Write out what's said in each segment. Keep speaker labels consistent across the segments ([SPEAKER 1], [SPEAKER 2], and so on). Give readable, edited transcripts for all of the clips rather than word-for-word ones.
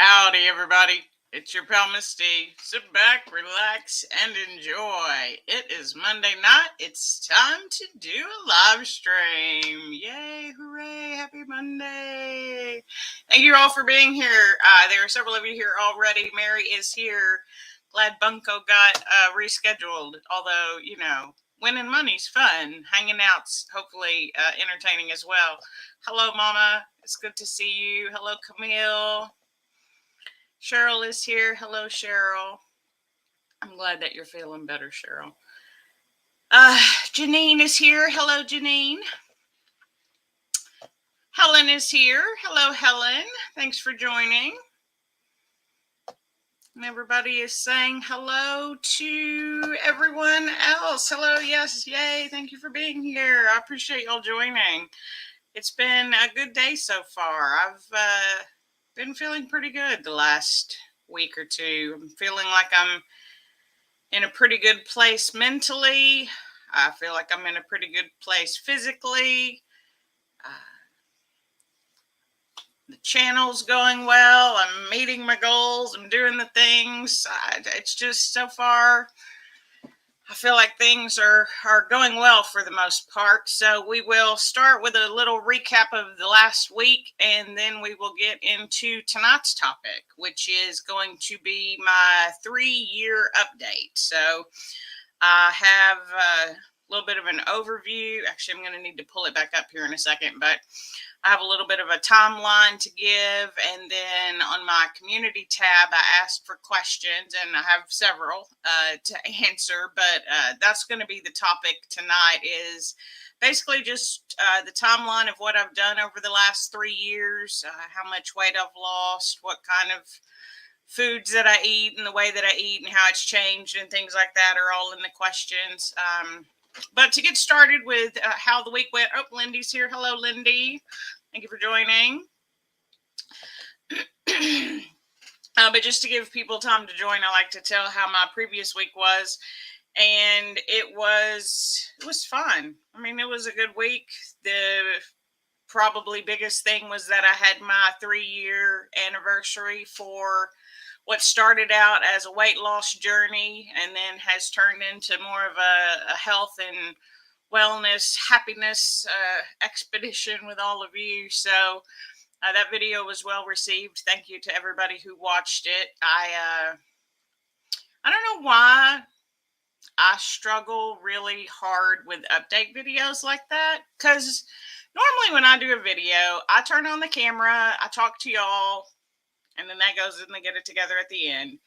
[SPEAKER 1] Howdy, everybody. It's your pal Misty. Sit back, relax, and enjoy. It is Monday night. It's time to do a live stream. Yay, hooray, happy Monday. Thank you all for being here. There are several of you here already. Mary is here. Glad Bunko got rescheduled. Although, winning money's fun. Hanging out's hopefully entertaining as well. Hello, Mama. It's good to see you. Hello, Camille. Cheryl is here. Hello, Cheryl. I'm glad that you're feeling better, Cheryl. Janine is here. Hello, Janine. Helen is here. Hello, Helen. Thanks for joining. And everybody is saying hello to everyone else. Hello, yes, yay. Thank you for being here. I appreciate y'all joining. It's been a good day so far. I've been feeling pretty good the last week or two. I'm feeling like I'm in a pretty good place mentally. I feel like I'm in a pretty good place physically. The channel's going well. I'm meeting my goals. I'm doing the things. It's just so far, I feel like things are going well for the most part. So we will start with a little recap of the last week, and then we will get into tonight's topic, which is going to be my 3-year update. So I have a little bit of an overview. Actually, I'm going to need to pull it back up here in a second, but I have a little bit of a timeline to give, and then on my community tab, I asked for questions, and I have several to answer, but that's going to be the topic tonight, is basically just the timeline of what I've done over the last 3 years, how much weight I've lost, what kind of foods that I eat and the way that I eat and how it's changed and things like that are all in the questions. But to get started with how the week went, Lindy's here. Hello, Lindy. Thank you for joining. But just to give people time to join, I like to tell how my previous week was. And it was fun. I mean, it was a good week. The probably biggest thing was that I had my 3-year anniversary for what started out as a weight loss journey and then has turned into more of a health and wellness, happiness expedition with all of you. So that video was well received. Thank you to everybody who watched it. I don't know why I struggle really hard with update videos like that, because normally when I do a video, I turn on the camera, I talk to y'all, and then that goes in the Get It Together at the end.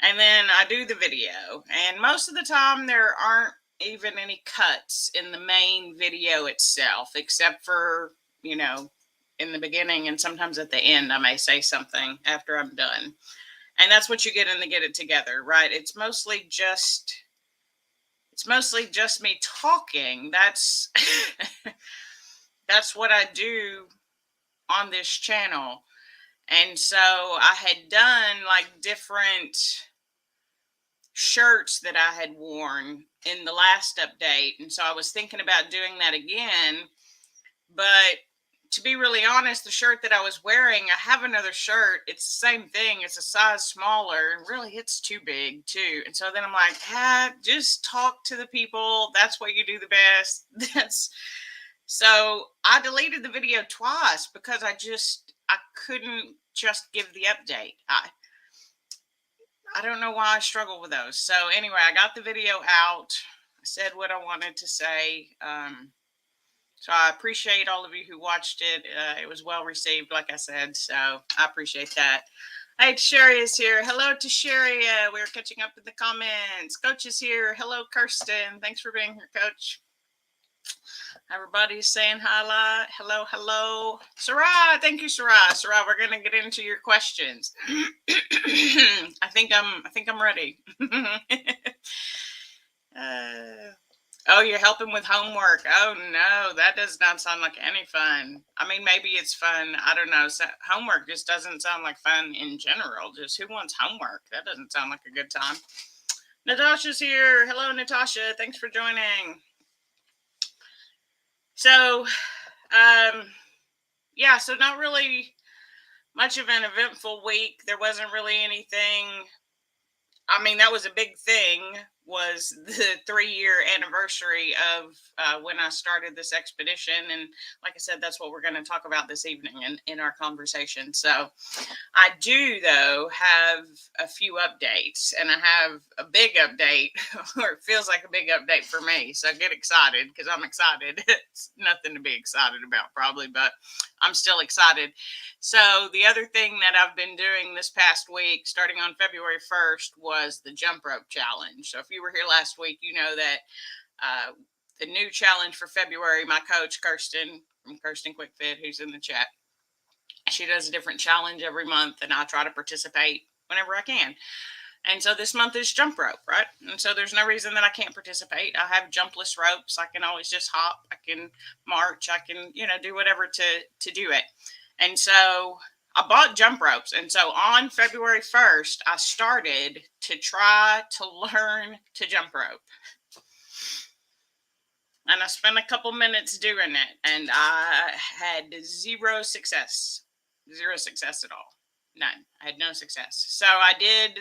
[SPEAKER 1] And then I do the video. And most of the time there aren't even any cuts in the main video itself, except for, in the beginning, and sometimes at the end I may say something after I'm done. And that's what you get in the Get It Together, right? It's mostly just me talking. That's that's what I do on this channel. And so I had done like different shirts that I had worn in the last update. And so I was thinking about doing that again. But to be really honest, the shirt that I was wearing, I have another shirt. It's the same thing. It's a size smaller, and really it's too big too. And so then I'm like, just talk to the people. That's what you do the best. So I deleted the video twice because I couldn't just give the update. I don't know why I struggle with those. So anyway, I got the video out. I said what I wanted to say. So I appreciate all of you who watched it. It was well received, like I said. So I appreciate that. Hey, Sherry is here. Hello to Sherry. We're catching up in the comments. Coach is here. Hello, Kirsten. Thanks for being here, Coach. Everybody's saying hi. Hello. Sarai, thank you, Sarai. Sarai, we're gonna get into your questions. I think I'm ready. Oh, you're helping with homework. Oh no, that does not sound like any fun. I mean, maybe it's fun. I don't know. So, homework just doesn't sound like fun in general. Just who wants homework? That doesn't sound like a good time. Natasha's here. Hello, Natasha. Thanks for joining. So, so not really much of an eventful week. There wasn't really anything. I mean, that was a big thing, was the 3-year anniversary of when I started this expedition. And like I said, that's what we're going to talk about this evening in our conversation. So I do, though, have a few updates, and I have a big update, or it feels like a big update for me. So get excited, because I'm excited. It's nothing to be excited about, probably, but I'm still excited. So the other thing that I've been doing this past week, starting on February 1st, was the jump rope challenge. So if you were here last week, you know that the new challenge for February, my coach, Kirsten, from Kirsten Quickfit, who's in the chat, she does a different challenge every month, and I try to participate whenever I can. And so this month is jump rope, right? And so there's no reason that I can't participate. I have jumpless ropes. I can always just hop. I can march. I can, do whatever to do it. And so I bought jump ropes. And so on February 1st, I started to try to learn to jump rope. And I spent a couple minutes doing it, and I had zero success at all. None. I had no success. So I did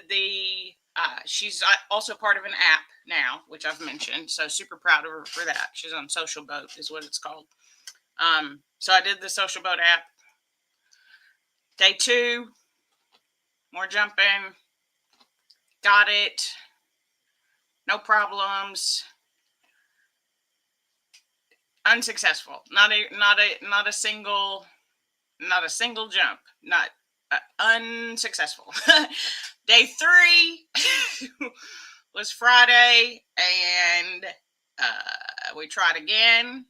[SPEAKER 1] she's also part of an app now, which I've mentioned. So super proud of her for that. She's on Social Boat is what it's called. So I did the Social Boat app. Day 2, more jumping. Got it. No problems. Unsuccessful. Not a single jump. Not unsuccessful. Day 3 was Friday, and we tried again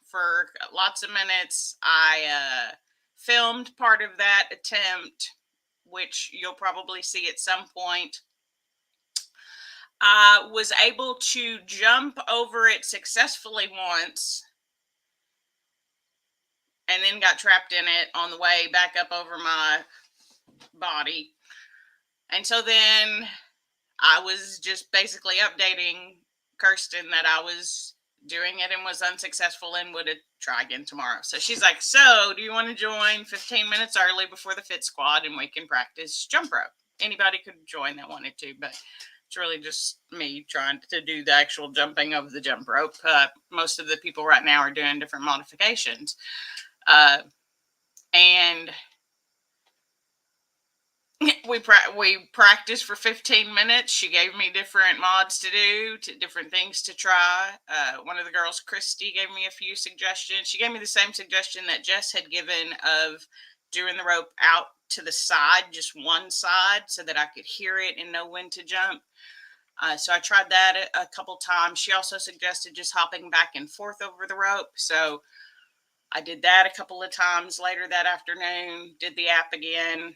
[SPEAKER 1] for lots of minutes. I filmed part of that attempt, which you'll probably see at some point. I was able to jump over it successfully once, and then got trapped in it on the way back up over my body. And so then I was just basically updating Kirsten that I was doing it and was unsuccessful and would try again tomorrow. So she's like, so do you want to join 15 minutes early before the fit squad, and we can practice jump rope? Anybody could join that wanted to, but it's really just me trying to do the actual jumping of the jump rope. Most of the people right now are doing different modifications. And we practiced for 15 minutes. She gave me different mods to do, different things to try. One of the girls, Christy, gave me a few suggestions. She gave me the same suggestion that Jess had given of doing the rope out to the side, just one side, so that I could hear it and know when to jump. So I tried that a couple times. She also suggested just hopping back and forth over the rope. So I did that a couple of times later that afternoon, did the app again.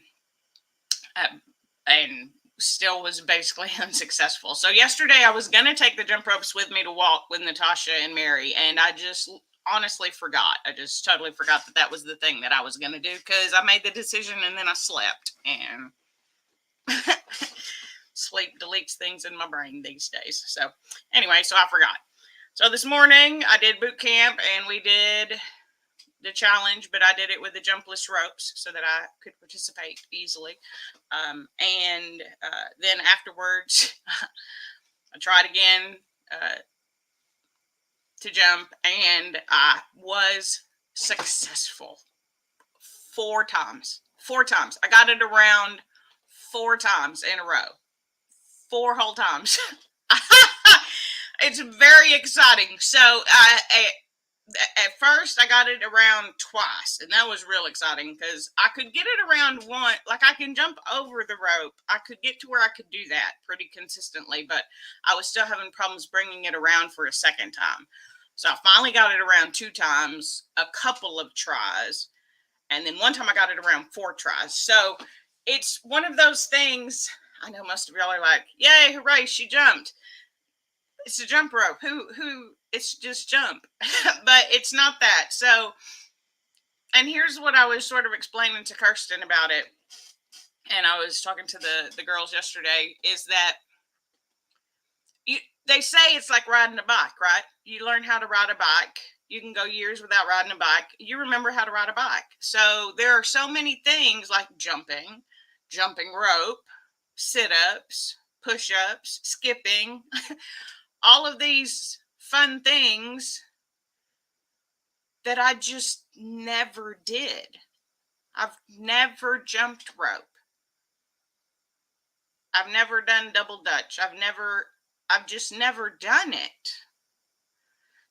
[SPEAKER 1] And still was basically unsuccessful. So yesterday I was going to take the jump ropes with me to walk with Natasha and Mary, and I just honestly forgot. I just totally forgot that was the thing that I was going to do, because I made the decision and then I slept, and sleep deletes things in my brain these days. So anyway, so I forgot. So this morning I did boot camp, and we did the challenge, but I did it with the jumpless ropes so that I could participate easily. And then afterwards, I tried again to jump, and I was successful 4 times. 4 times. I got it around 4 times in a row. 4 whole times. It's very exciting. So at first I got it around twice, and that was real exciting, because I could get it around one, like I can jump over the rope. I could get to where I could do that pretty consistently, but I was still having problems bringing it around for a second time. So I finally got it around 2 times, a couple of tries, and then one time I got it around 4 tries. So it's one of those things. I know most of y'all are like, yay, hooray, she jumped. It's a jump rope. Who it's just jump. But it's not that. So, and here's what I was sort of explaining to Kirsten about it, and I was talking to the girls yesterday, is that they say it's like riding a bike, right? You learn how to ride a bike, You can go years without riding a bike. You remember how to ride a bike. So there are so many things like jumping rope, sit-ups, push-ups, skipping, all of these fun things that I just never did. I've never jumped rope. I've never done double dutch. I've just never done it.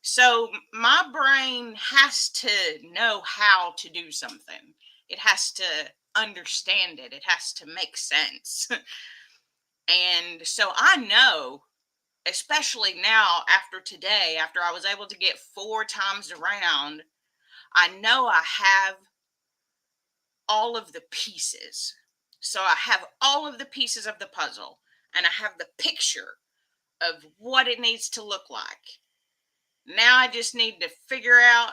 [SPEAKER 1] So my brain has to know how to do something. It has to understand it. It has to make sense. And so I know, especially now after today, after I was able to get 4 times around, I know I have all of the pieces. So I have all of the pieces of the puzzle, and I have the picture of what it needs to look like. Now I just need to figure out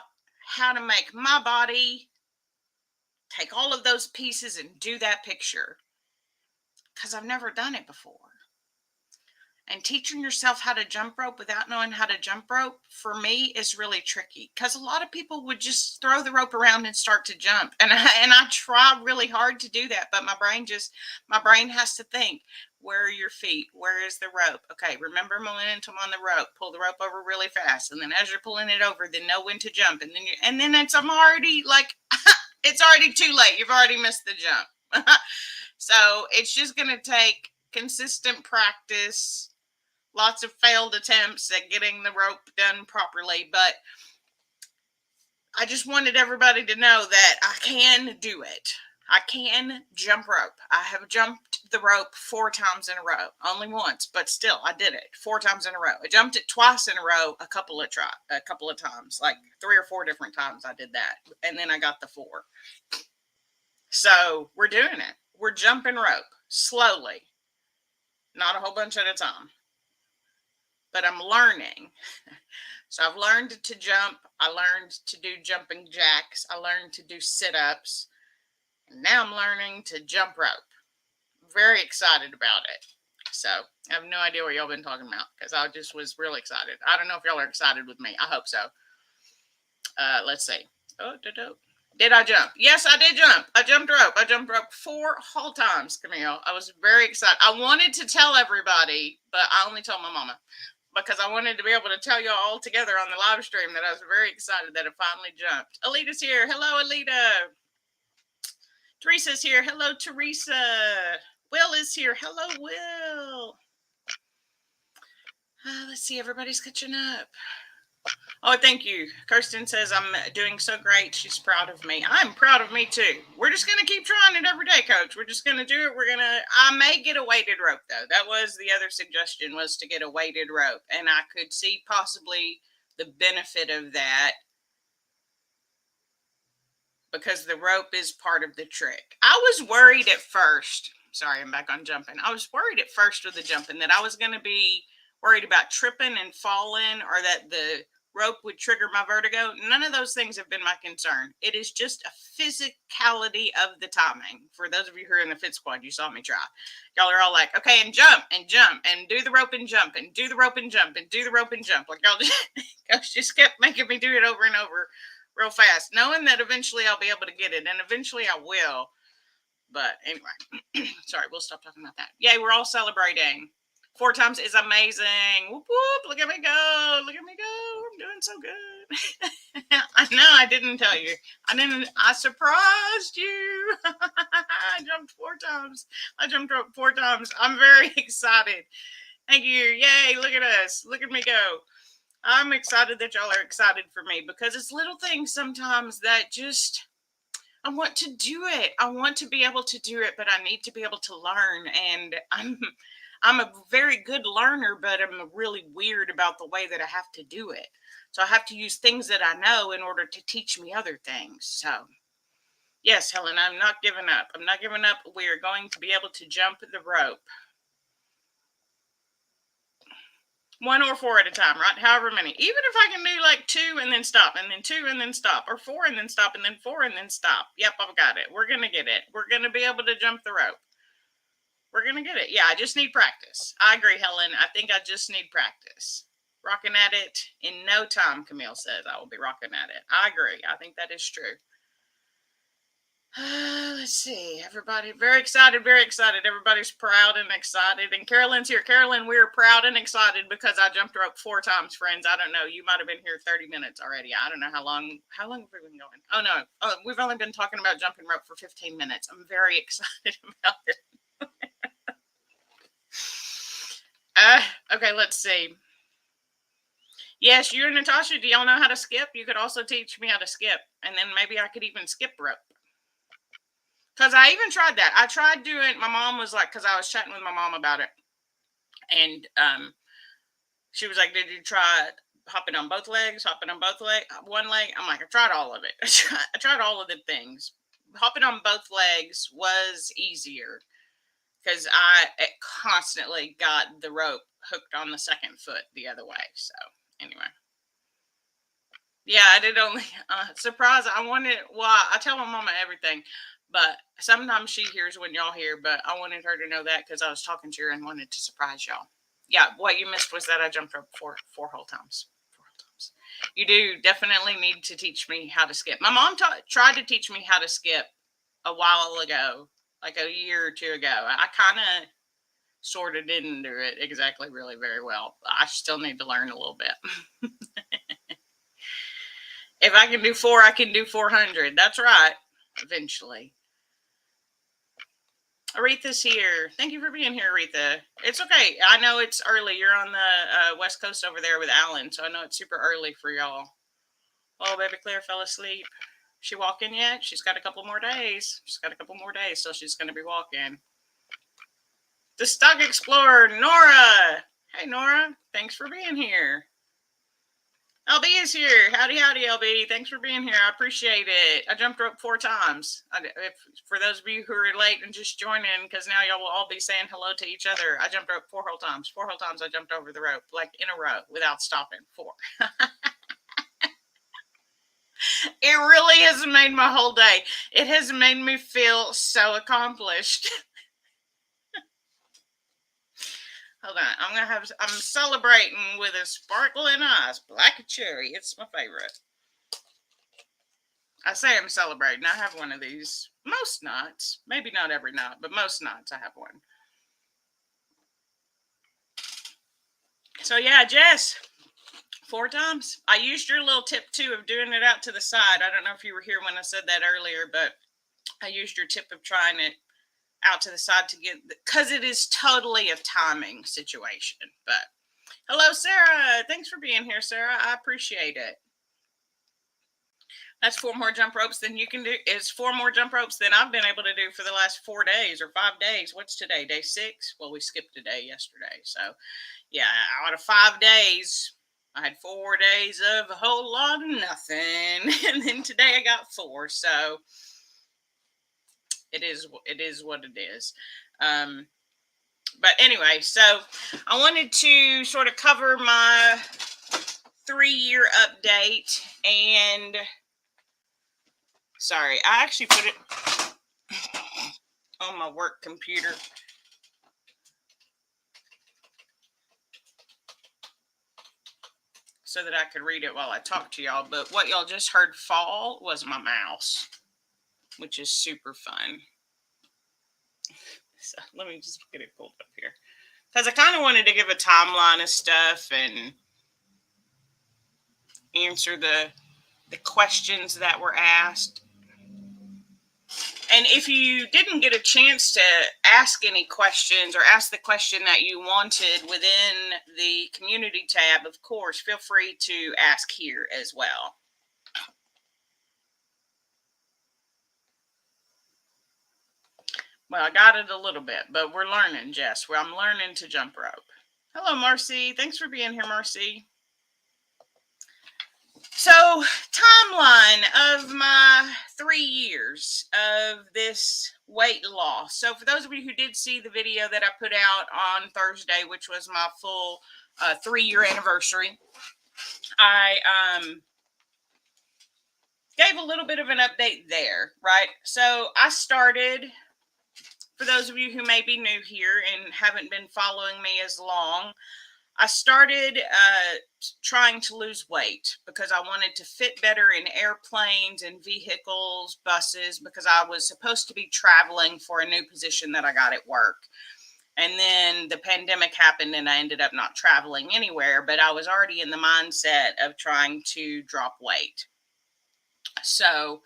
[SPEAKER 1] how to make my body take all of those pieces and do that picture, because I've never done it before. And teaching yourself how to jump rope without knowing how to jump rope, for me, is really tricky, because a lot of people would just throw the rope around and start to jump. And I try really hard to do that, but my brain has to think, where are your feet? Where is the rope? Okay, remember momentum on the rope. Pull the rope over really fast. And then as you're pulling it over, then know when to jump. And then I'm already like, it's already too late. You've already missed the jump. So it's just going to take consistent practice, lots of failed attempts at getting the rope done properly. But I just wanted everybody to know that I can do it. I can jump rope. I have jumped the rope 4 times in a row. Only once, but still, I did it 4 times in a row. I jumped it twice in a row a couple of times, like 3 or 4 different times I did that. And then I got the 4. So we're doing it. We're jumping rope slowly, not a whole bunch at a time. But I'm learning. So I've learned to jump. I learned to do jumping jacks. I learned to do sit-ups. And now I'm learning to jump rope. Very excited about it. So I have no idea what y'all been talking about, because I just was really excited. I don't know if y'all are excited with me. I hope so. Let's see. Oh, did I jump? Yes, I did jump. I jumped rope. I jumped rope 4 whole times, Camille. I was very excited. I wanted to tell everybody, but I only told my mama, because I wanted to be able to tell y'all all together on the live stream that I was very excited that it finally jumped. Alita's here. Hello, Alita. Teresa's here. Hello, Teresa. Will is here. Hello, Will. Let's see. Everybody's catching up. Oh, thank you. Kirsten says I'm doing so great. She's proud of me. I'm proud of me too. We're just going to keep trying it every day, Coach. We're just going to do it. I may get a weighted rope, though. That was the other suggestion, was to get a weighted rope. And I could see possibly the benefit of that, because the rope is part of the trick. I was worried at first. Sorry, I'm back on jumping. I was worried at first with the jumping that I was going to be worried about tripping and falling, or that the rope would trigger my vertigo. None of those things have been my concern. It is just a physicality of the timing. For those of you who are in the Fit Squad, you saw me try. Y'all are all like, okay, and jump and do the rope and jump and do the rope and jump and do the rope and jump. Like y'all just kept making me do it over and over real fast, knowing that eventually I'll be able to get it, and eventually I will. But anyway, sorry, we'll stop talking about that. Yay, we're all celebrating. 4 times is amazing. Whoop, whoop, look at me go. Look at me go. I'm doing so good. I know I didn't tell you. I surprised you. I jumped 4 times. I jumped rope 4 times. I'm very excited. Thank you. Yay, look at us. Look at me go. I'm excited that y'all are excited for me, because it's little things sometimes that just, I want to do it. I want to be able to do it, but I need to be able to learn. And I'm a very good learner, but I'm really weird about the way that I have to do it. So I have to use things that I know in order to teach me other things. So yes, Helen, I'm not giving up. I'm not giving up. We are going to be able to jump the rope. 1 or 4 at a time, right? However many. Even if I can do like 2 and then stop, and then 2 and then stop, or 4 and then stop, and then 4 and then stop. Yep, I've got it. We're going to get it. We're going to be able to jump the rope. We're going to get it. Yeah, I just need practice. I agree, Helen. I think I just need practice. Rocking at it in no time, Camille says. I will be rocking at it. I agree. I think that is true. Let's see. Everybody very excited, very excited. Everybody's proud and excited. And Carolyn's here. Carolyn, we are proud and excited because I jumped rope 4 times, friends. I don't know. You might have been here 30 minutes already. I don't know how long have we been going? Oh no. Oh, we've only been talking about jumping rope for 15 minutes. I'm very excited about it. Okay, let's see. Yes, you and Natasha, do y'all know how to skip? You could also teach me how to skip. And then maybe I could even skip rope. Because I even tried that. I tried doing, my mom was like, because I was chatting with my mom about it. And she was like, did you try hopping on both legs, one leg? I'm like, I tried all of it. I tried all of the things. Hopping on both legs was easier because I constantly got the rope hooked on the second foot the other way. So anyway. Yeah, I did only surprise. I tell my mama everything, but sometimes she hears when y'all hear. But I wanted her to know that because I was talking to her and wanted to surprise y'all. Yeah, what you missed was that I jumped rope four whole times. 4 whole times. You do definitely need to teach me how to skip. My mom tried to teach me how to skip a while ago, like a year or two ago. I kind of sort of didn't do it exactly really very well. I still need to learn a little bit. If I can do 4, I can do 400. That's right. Eventually. Aretha's here. Thank you for being here, Aretha. It's okay. I know it's early. You're on the West Coast over there with Alan, so I know it's super early for y'all. Oh, baby Claire fell asleep. She walking yet? She's got a couple more days. So she's going to be walking. The Stock Explorer, Nora. Hey, Nora. Thanks for being here. LB is here. Howdy, LB. Thanks for being here. I appreciate it. I jumped rope 4 times. For those of you who are late and just joining, because now y'all will all be saying hello to each other. I jumped rope 4 whole times. 4 whole times I jumped over the rope, like in a row, without stopping. 4. It really has made my whole day. It has made me feel so accomplished. Hold on. I'm celebrating with a sparkling eyes. Black cherry. It's my favorite. I say I'm celebrating. I have one of these most nights. Maybe not every night, but most nights I have one. So yeah, Jess, 4 times. I used your little tip too of doing it out to the side. I don't know if you were here when I said that earlier, but I used your tip of trying it out to the side to get, because it is totally a timing situation. But hello, Sarah. Thanks for being here, Sarah. I appreciate it. That's 4 more jump ropes than you can do. It's 4 more jump ropes than I've been able to do for the last 4 days or 5 days. What's today? Day 6? Well, we skipped a day yesterday. So, yeah, out of 5 days, I had 4 days of a whole lot of nothing. And then today I got 4. So, it is what it is. But anyway, so I wanted to sort of cover my 3-year update. And sorry, I actually put it on my work computer. So that I could read it while I talk to y'all. But what y'all just heard fall was my mouse, which is super fun. So let me just get it pulled up here. Because I kind of wanted to give a timeline of stuff and answer the questions that were asked. And if you didn't get a chance to ask any questions or ask the question that you wanted within the community tab, of course, feel free to ask here as well. Well, I got it a little bit, but we're learning, Jess. I'm learning to jump rope. Hello, Marcy. Thanks for being here, Marcy. So, timeline of my 3 years of this weight loss. So, for those of you who did see the video that I put out on Thursday, which was my full 3-year anniversary, I gave a little bit of an update there, right? So, I started, for those of you who may be new here and haven't been following me as long, I started trying to lose weight because I wanted to fit better in airplanes and vehicles, buses, because I was supposed to be traveling for a new position that I got at work. And then the pandemic happened and I ended up not traveling anywhere, but I was already in the mindset of trying to drop weight. So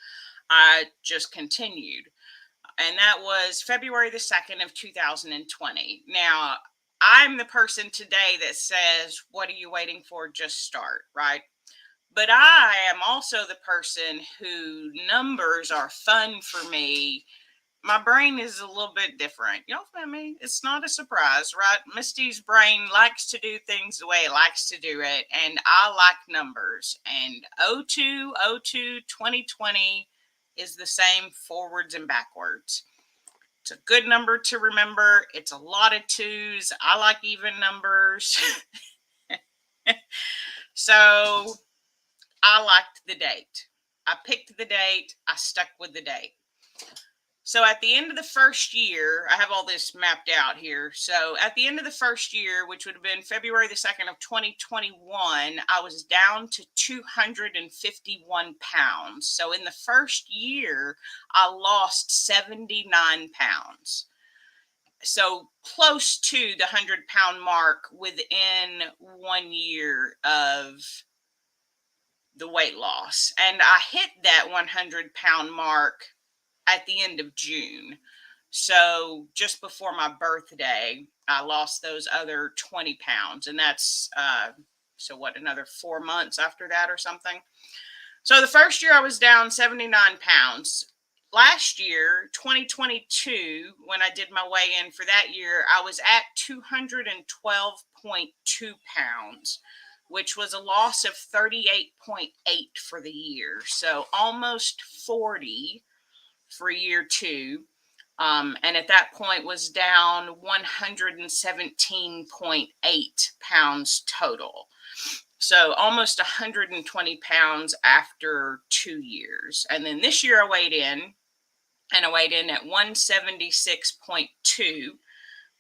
[SPEAKER 1] I just continued. And that was February the 2nd of 2020. Now, I'm the person today that says, what are you waiting for? Just start, right? But I am also the person who numbers are fun for me. My brain is a little bit different. Y'all feel me? It's not a surprise, right? Misty's brain likes to do things the way it likes to do it. And I like numbers. And 2020 is the same forwards and backwards. It's a good number to remember. It's a lot of twos. I like even numbers. So I liked the date. I picked the date. I stuck with the date. So at the end of the first year, I have all this mapped out here. So at the end of the first year, which would have been February the 2nd of 2021, I was down to 251 pounds. So in the first year, I lost 79 pounds. So close to the 100-pound mark within 1 year of the weight loss. And I hit that 100-pound mark at the end of June. So just before my birthday, I lost those other 20 pounds. And that's, another 4 months after that or something. So the first year I was down 79 pounds. Last year, 2022, when I did my weigh-in for that year, I was at 212.2 pounds, which was a loss of 38.8 for the year. So almost 40 for year two. And at that point was down 117.8 pounds total. So almost 120 pounds after 2 years. And then this year I weighed in, and I weighed in at 176.2,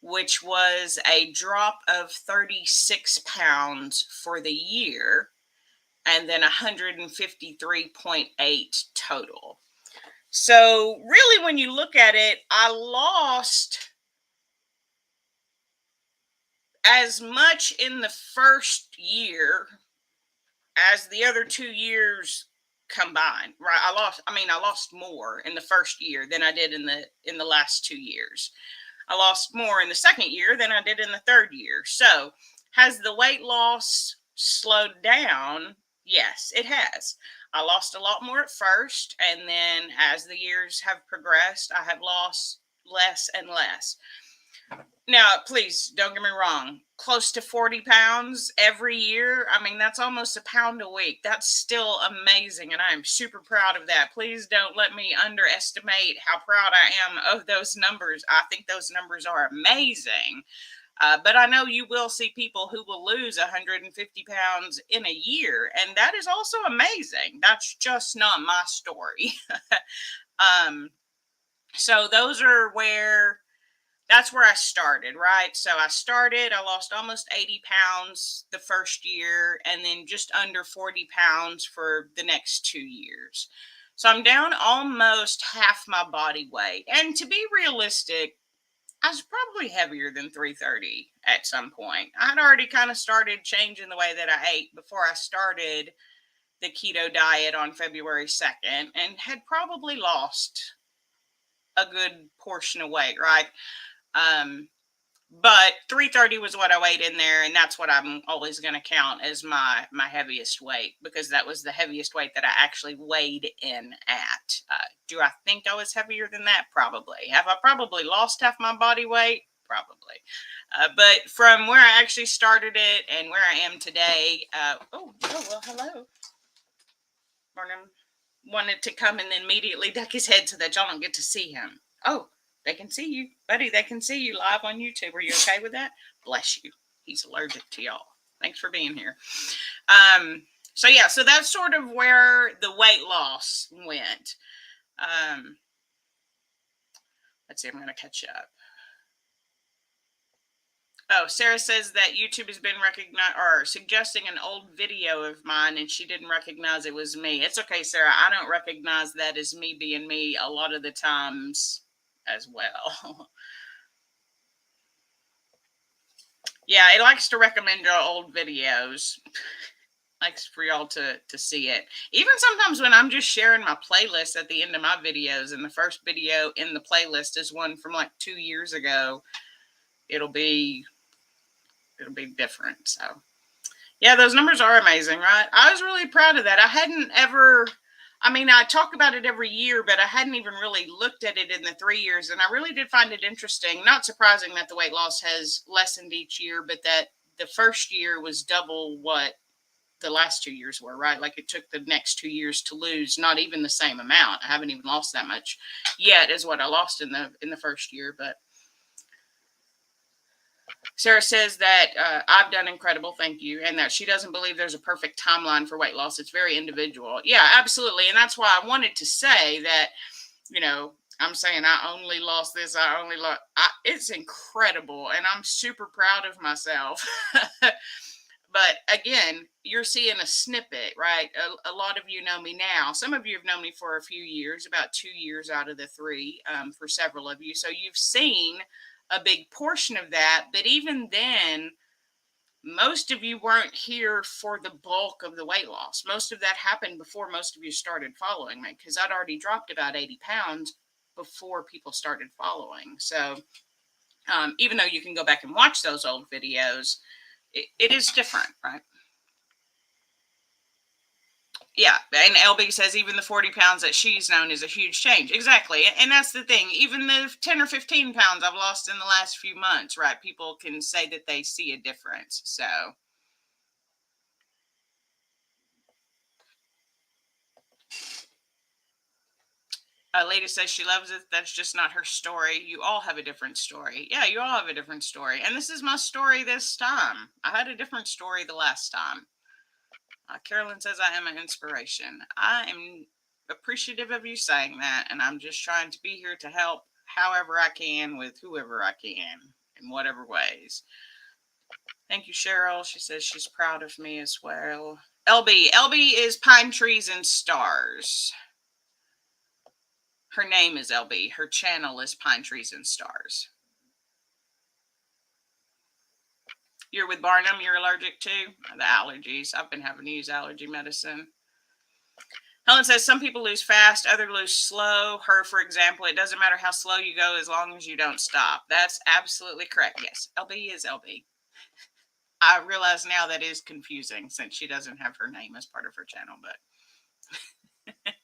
[SPEAKER 1] which was a drop of 36 pounds for the year, and then 153.8 total. So really, when you look at it, I lost as much in the first year as the other 2 years combined, right? I lost more in the first year than I did in the last 2 years. I lost more in the second year than I did in the third year. So has the weight loss slowed down? Yes, it has. I lost a lot more at first, and then as the years have progressed, I have lost less and less. Now, please don't get me wrong. Close to 40 pounds every year. I mean, that's almost a pound a week. That's still amazing, and I am super proud of that. Please don't let me underestimate how proud I am of those numbers. I think those numbers are amazing. But I know you will see people who will lose 150 pounds in a year, and that is also amazing. That's just not my story. So that's where I started, right? So I lost almost 80 pounds the first year, and then just under 40 pounds for the next 2 years. So I'm down almost half my body weight. And to be realistic, I was probably heavier than 330 at some point. I had already kind of started changing the way that I ate before I started the keto diet on February 2nd, and had probably lost a good portion of weight, right? But 330 was what I weighed in there, and that's what I'm always going to count as my heaviest weight, because that was the heaviest weight that I actually weighed in at. Do I think I was heavier than that? Probably. Have I probably lost half my body weight? Probably. But from where I actually started it and where I am today, well, hello. Barnum wanted to come and then immediately duck his head so that y'all don't get to see him. Oh, they can see you, buddy. They can see you live on YouTube. Are you okay with that? Bless you. He's allergic to y'all. Thanks for being here. So that's sort of where the weight loss went. Let's see. I'm going to catch up. Oh, Sarah says that YouTube has been suggesting an old video of mine, and she didn't recognize it was me. It's okay, Sarah. I don't recognize that as me being me a lot of the times as well. Yeah, it likes to recommend your old videos. Likes for y'all to see it. Even sometimes when I'm just sharing my playlist at the end of my videos, and the first video in the playlist is one from like 2 years ago, it'll be different. So yeah, those numbers are amazing, right? I was really proud of that. I hadn't ever, I mean, I talk about it every year, but I hadn't even really looked at it in the 3 years. And I really did find it interesting. Not surprising that the weight loss has lessened each year, but that the first year was double what the last 2 years were, right? Like it took the next 2 years to lose not even the same amount. I haven't even lost that much yet as what I lost in the first year. But Sarah says that I've done incredible, thank you, and that she doesn't believe there's a perfect timeline for weight loss. It's very individual. Yeah, absolutely. And that's why I wanted to say that, I'm saying I only lost this, it's incredible, and I'm super proud of myself. But again, you're seeing a snippet, right? A lot of you know me now. Some of you have known me for a few years, about 2 years out of the 3, for several of you. So you've seen a big portion of that. But even then, most of you weren't here for the bulk of the weight loss. Most of that happened before most of you started following me, because I'd already dropped about 80 pounds before people started following. So even though you can go back and watch those old videos, it is different, right? Yeah, and LB says even the 40 pounds that she's known is a huge change. Exactly. And that's the thing. Even the 10 or 15 pounds I've lost in the last few months, right? People can say that they see a difference. So Lady says she loves it. That's just not her story. You all have a different story. Yeah, you all have a different story. And this is my story this time. I had a different story the last time. Carolyn says I am an inspiration. I am appreciative of you saying that. And I'm just trying to be here to help however I can with whoever I can in whatever ways. Thank you, Cheryl. She says she's proud of me as well. LB is Pine Trees and Stars. Her name is LB. Her channel is Pine Trees and Stars. You're with Barnum. You're allergic to the allergies. I've been having to use allergy medicine. Helen says some people lose fast, others lose slow. Her, for example, it doesn't matter how slow you go as long as you don't stop. That's absolutely correct. Yes, LB is LB. I realize now that is confusing since she doesn't have her name as part of her channel, but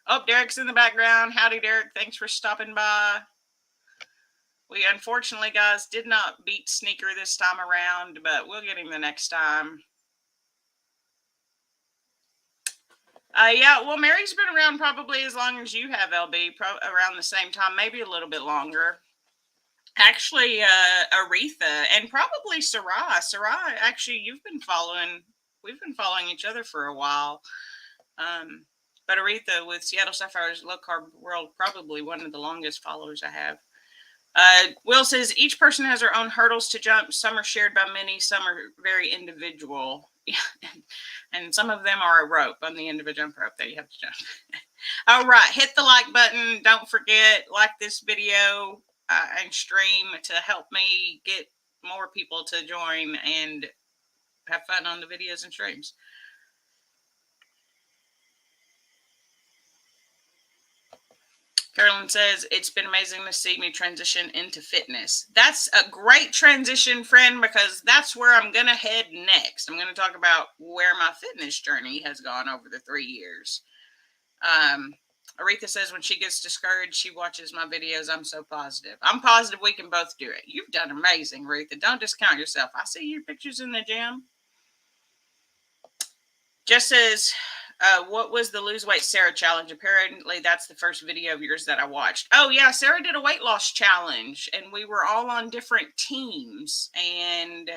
[SPEAKER 1] oh, Derek's in the background. Howdy, Derek. Thanks for stopping by. We unfortunately, guys, did not beat Sneaker this time around, but we'll get him the next time. Yeah, well, Mary's been around probably as long as you have, LB, around the same time, maybe a little bit longer. Actually, Aretha and probably Sarai. Sarai, actually, we've been following each other for a while. But Aretha with Seattle Sapphires Low Carb World, probably one of the longest followers I have. Will says each person has their own hurdles to jump. Some are shared by many, some are very individual. And some of them are a rope on the end of a jump rope that you have to jump. All right, hit the like button. Don't forget, like this video and stream to help me get more people to join and have fun on the videos and streams. Carolyn says, it's been amazing to see me transition into fitness. That's a great transition, friend, because that's where I'm going to head next. I'm going to talk about where my fitness journey has gone over the 3 years. Aretha says when she gets discouraged, she watches my videos. I'm so positive. I'm positive we can both do it. You've done amazing, Aretha. Don't discount yourself. I see your pictures in the gym. Just says, what was the Lose Weight Sarah challenge? Apparently, that's the first video of yours that I watched. Oh, yeah. Sarah did a weight loss challenge, and we were all on different teams. And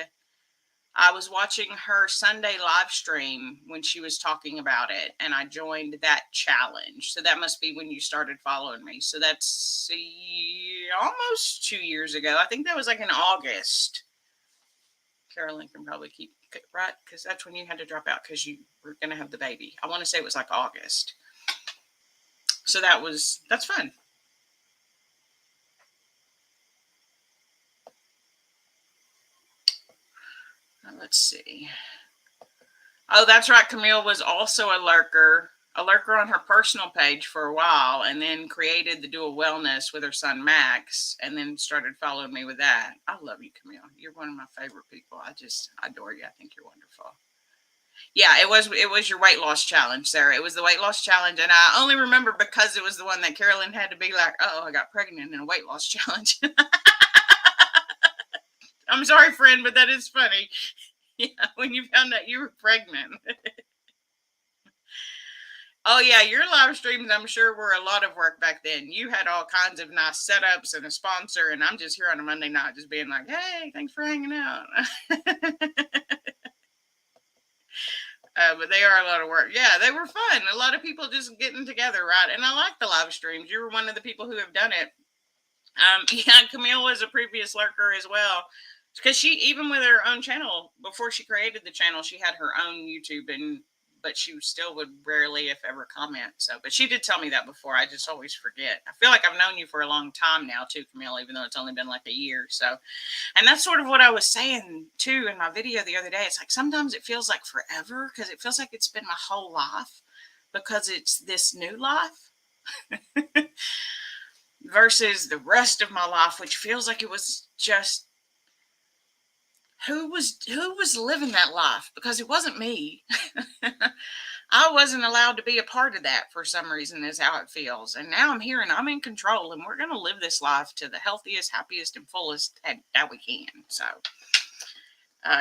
[SPEAKER 1] I was watching her Sunday live stream when she was talking about it, and I joined that challenge. So that must be when you started following me. So that's almost 2 years ago. I think that was like in August. Carolyn can probably keep right because that's when you had to drop out because you were going to have the baby. I want to say it was like August. So that's fun. Let's see. Oh, that's right. Camille was also a lurker on her personal page for a while, and then created the Dual Wellness with her son Max, and then started following me with that. I love you, Camille. You're one of my favorite people. I adore you. I think you're wonderful. Yeah, it was your weight loss challenge, Sarah. It was the weight loss challenge, and I only remember because it was the one that Carolyn had to be like, "Oh, I got pregnant in a weight loss challenge." I'm sorry, friend, but that is funny. Yeah, when you found out you were pregnant. Oh yeah, your live streams I'm sure were a lot of work back then. You had all kinds of nice setups and a sponsor, and I'm just here on a Monday night just being like, "Hey, thanks for hanging out." But they are a lot of work. Yeah, they were fun. A lot of people just getting together, right? And I like the live streams. You were one of the people who have done it. Yeah, Camille was a previous lurker as well. Because she, even with her own channel, before she created the channel, she had her own YouTube, but she still would rarely, if ever, comment. So, but she did tell me that before. I just always forget. I feel like I've known you for a long time now, too, Camille, even though it's only been like a year. So, and that's sort of what I was saying, too, in my video the other day. It's like sometimes it feels like forever because it feels like it's been my whole life because it's this new life versus the rest of my life, which feels like it was just who was living that life, because it wasn't me. I wasn't allowed to be a part of that for some reason, is how it feels. And now I'm here and I'm in control, and we're going to live this life to the healthiest, happiest, and fullest that we can. So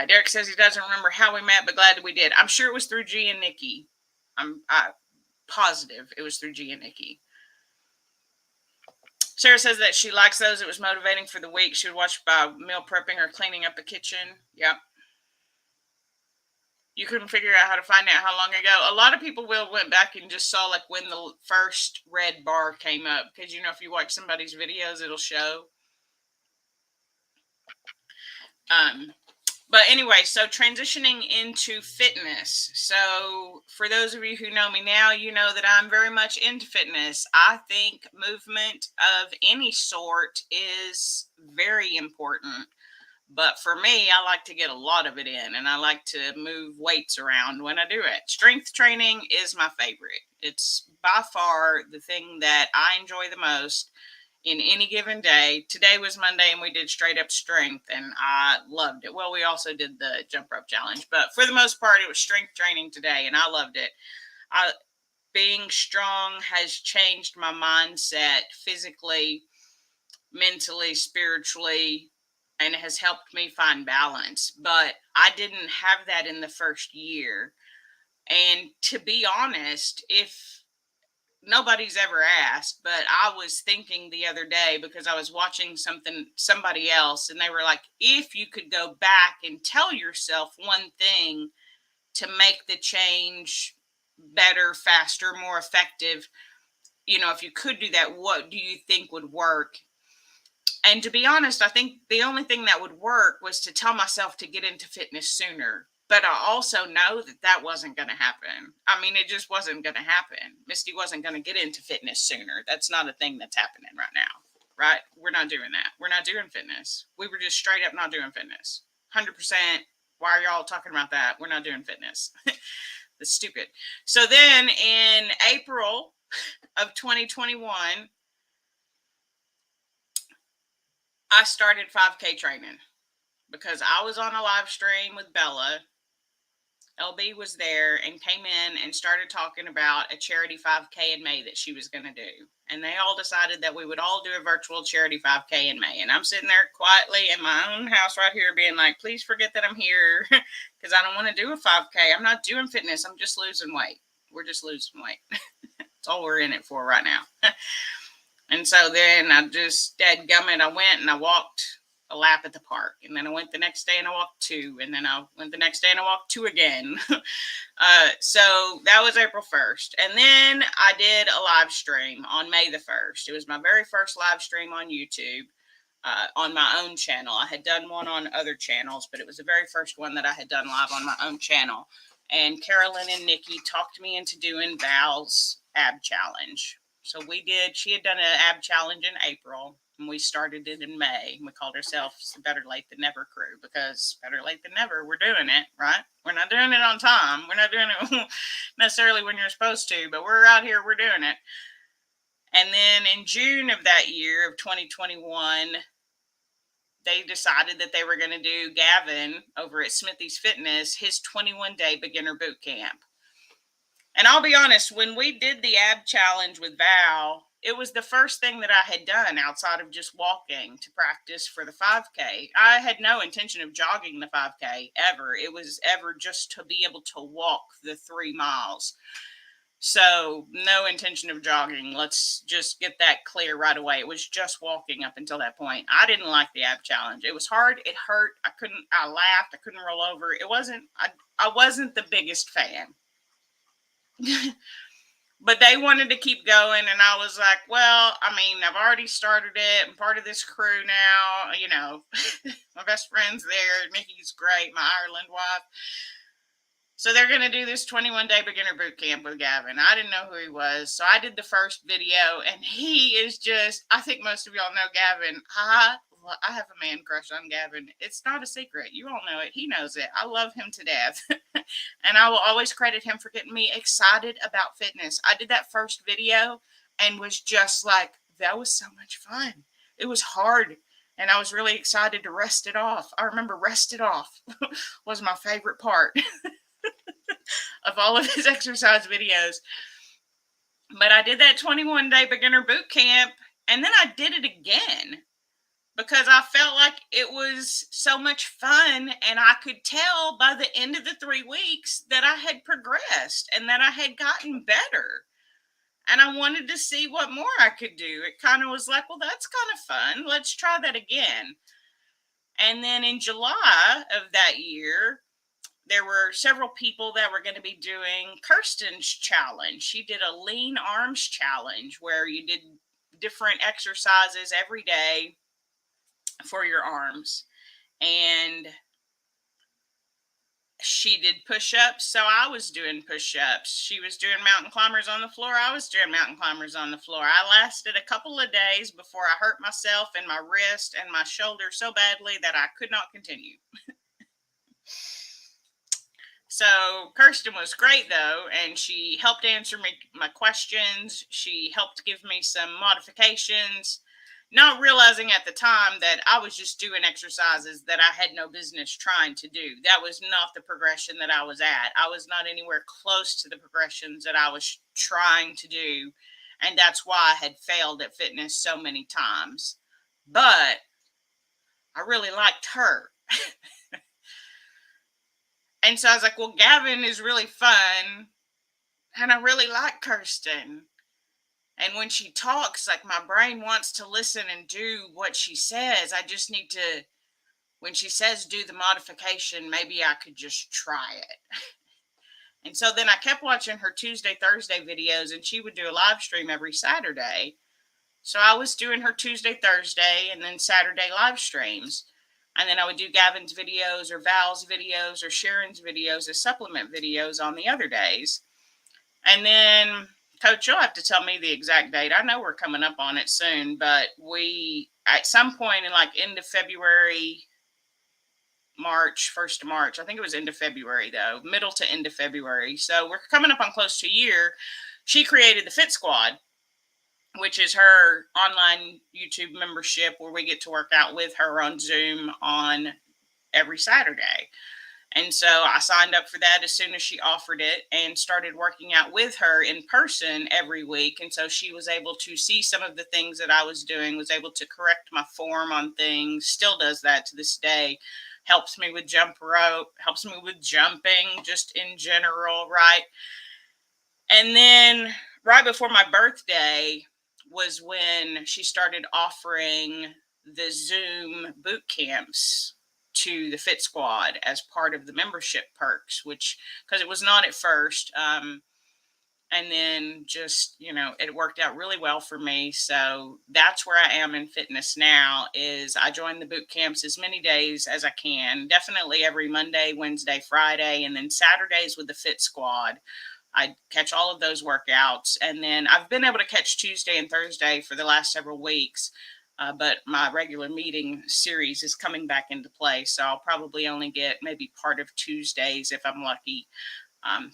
[SPEAKER 1] Derek says he doesn't remember how we met, but glad that we did. I'm sure it was through G and Nikki. I'm positive it was through G and Nikki. Sarah says that she likes those. It was motivating for the week. She would watch by meal prepping or cleaning up the kitchen. Yep. You couldn't figure out how to find out how long ago. A lot of people went back and just saw like when the first red bar came up. Because, you know, if you watch somebody's videos, it'll show. But anyway, so transitioning into fitness. So for those of you who know me now, you know that I'm very much into fitness. I think movement of any sort is very important. But for me, I like to get a lot of it in, and I like to move weights around when I do it. Strength training is my favorite. It's by far the thing that I enjoy the most in any given day. Today was Monday and we did straight up strength and I loved it. Well, we also did the jump rope challenge, but for the most part, it was strength training today and I loved it. Being strong has changed my mindset physically, mentally, spiritually, and it has helped me find balance. But I didn't have that in the first year. And to be honest, if nobody's ever asked, but I was thinking the other day because I was watching somebody else, and they were like, if you could go back and tell yourself one thing to make the change better, faster, more effective, you know, if you could do that, what do you think would work? And to be honest, I think the only thing that would work was to tell myself to get into fitness sooner. But I also know that that wasn't going to happen. I mean, it just wasn't going to happen. Misty wasn't going to get into fitness sooner. That's not a thing that's happening right now, right? We're not doing that. We're not doing fitness. We were just straight up not doing fitness. 100%. Why are y'all talking about that? We're not doing fitness. That's stupid. So then in April of 2021, I started 5K training because I was on a live stream with Bella. LB was there and came in and started talking about a charity 5K in May that she was going to do. And they all decided that we would all do a virtual charity 5K in May. And I'm sitting there quietly in my own house right here being like, please forget that I'm here because I don't want to do a 5K. I'm not doing fitness. I'm just losing weight. We're just losing weight. That's all we're in it for right now. And so then I just, dadgummit, I went and I walked a lap at the park. And then I went the next day and I walked 2. And then I went the next day and I walked 2 again. So that was April 1st. And then I did a live stream on May the 1st. It was my very first live stream on YouTube. On my own channel. I had done one on other channels, but it was the very first one that I had done live on my own channel. And Carolyn and Nikki talked me into doing Val's ab challenge. So we did, she had done an ab challenge in April, and we started it in May. We called ourselves Better Late Than Never crew, because better late than never, we're doing it, right? We're not doing it on time. We're not doing it necessarily when you're supposed to, but we're out here, we're doing it. And then in June of that year of 2021, they decided that they were going to do Gavin over at Smithy's Fitness, his 21-day beginner boot camp. And I'll be honest, when we did the ab challenge with Val, it was the first thing that I had done outside of just walking to practice for the 5K. I had no intention of jogging the 5K ever. It was ever just to be able to walk the 3 miles. So no intention of jogging. Let's just get that clear right away. It was just walking up until that point. I didn't like the ab challenge. It was hard. It hurt. I laughed. I couldn't roll over. I wasn't the biggest fan. But they wanted to keep going. And I was like, well, I mean, I've already started it. I'm part of this crew now. You know, my best friend's there. Nikki's great. My Ireland wife. So they're going to do this 21-day beginner boot camp with Gavin. I didn't know who he was. So I did the first video, and he is just, I think most of y'all know Gavin. I have a man crush on Gavin. It's not a secret. You all know it. He knows it. I love him to death. And I will always credit him for getting me excited about fitness. I did that first video and was just like, that was so much fun. It was hard. And I was really excited to rest it off. I remember rest it off was my favorite part of all of his exercise videos. But I did that 21-day beginner boot camp, and then I did it again because I felt like it was so much fun, and I could tell by the end of the 3 weeks that I had progressed and that I had gotten better. And I wanted to see what more I could do. It kind of was like, well, that's kind of fun. Let's try that again. And then in July of that year, there were several people that were going to be doing Kirsten's challenge. She did a lean arms challenge where you did different exercises every day for your arms. And she did push-ups, so I was doing push-ups. She was doing mountain climbers on the floor. I was doing mountain climbers on the floor. I lasted a couple of days before I hurt myself and my wrist and my shoulder so badly that I could not continue. So Kirsten was great, though, and she helped answer my questions. She helped give me some modifications, not realizing at the time that I was just doing exercises that I had no business trying to do. That was not the progression that I was at. I was not anywhere close to the progressions that I was trying to do, and that's why I had failed at fitness so many times. But I really liked her. And so I was like, well, Gavin is really fun, and I really like Kirsten. And when she talks, like, my brain wants to listen and do what she says. I just need to, when she says do the modification, maybe I could just try it. And so then I kept watching her Tuesday, Thursday videos, and she would do a live stream every Saturday. So I was doing her Tuesday, Thursday, and then Saturday live streams. And then I would do Gavin's videos or Val's videos or Sharon's videos as supplement videos on the other days. And then, Coach, you'll have to tell me the exact date. I know we're coming up on it soon, but we, at some point in like end of February, March, 1st of March, I think it was end of February though, middle to end of February. So we're coming up on close to a year. She created the Fit Squad, which is her online YouTube membership where we get to work out with her on Zoom on every Saturday. And so I signed up for that as soon as she offered it and started working out with her in person every week. And so she was able to see some of the things that I was doing, was able to correct my form on things, still does that to this day, helps me with jump rope, helps me with jumping just in general, right? And then right before my birthday was when she started offering the Zoom boot camps to the Fit Squad as part of the membership perks, which, because it was not at first. And then just, it worked out really well for me. So that's where I am in fitness now. Is I join the boot camps as many days as I can, definitely every Monday, Wednesday, Friday, and then Saturdays with the Fit Squad. I catch all of those workouts, and then I've been able to catch Tuesday and Thursday for the last several weeks. But my regular meeting series is coming back into play, so I'll probably only get maybe part of Tuesdays if I'm lucky.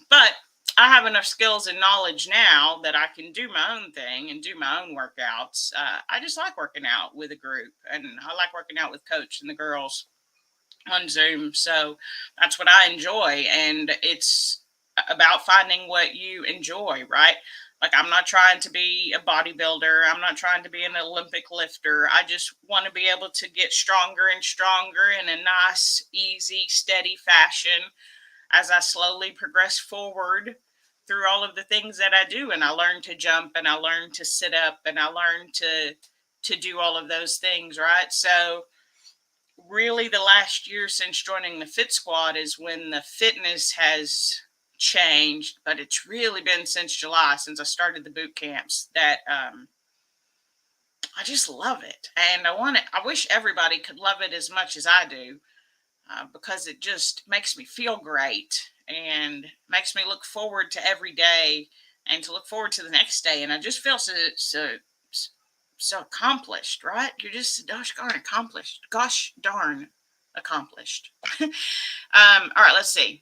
[SPEAKER 1] But I have enough skills and knowledge now that I can do my own thing and do my own workouts. I just like working out with a group, and I like working out with Coach and the girls on Zoom. So that's what I enjoy. And it's about finding what you enjoy, right? Like, I'm not trying to be a bodybuilder. I'm not trying to be an Olympic lifter. I just want to be able to get stronger and stronger in a nice, easy, steady fashion as I slowly progress forward through all of the things that I do. And I learn to jump, and I learn to sit up, and I learn to do all of those things, right? So really the last year since joining the Fit Squad is when the fitness has changed, but it's really been since July, since I started the boot camps, that I just love it. And I wish everybody could love it as much as I do, because it just makes me feel great and makes me look forward to every day and to look forward to the next day. And I just feel so accomplished, right? You're just gosh darn accomplished. All right, let's see.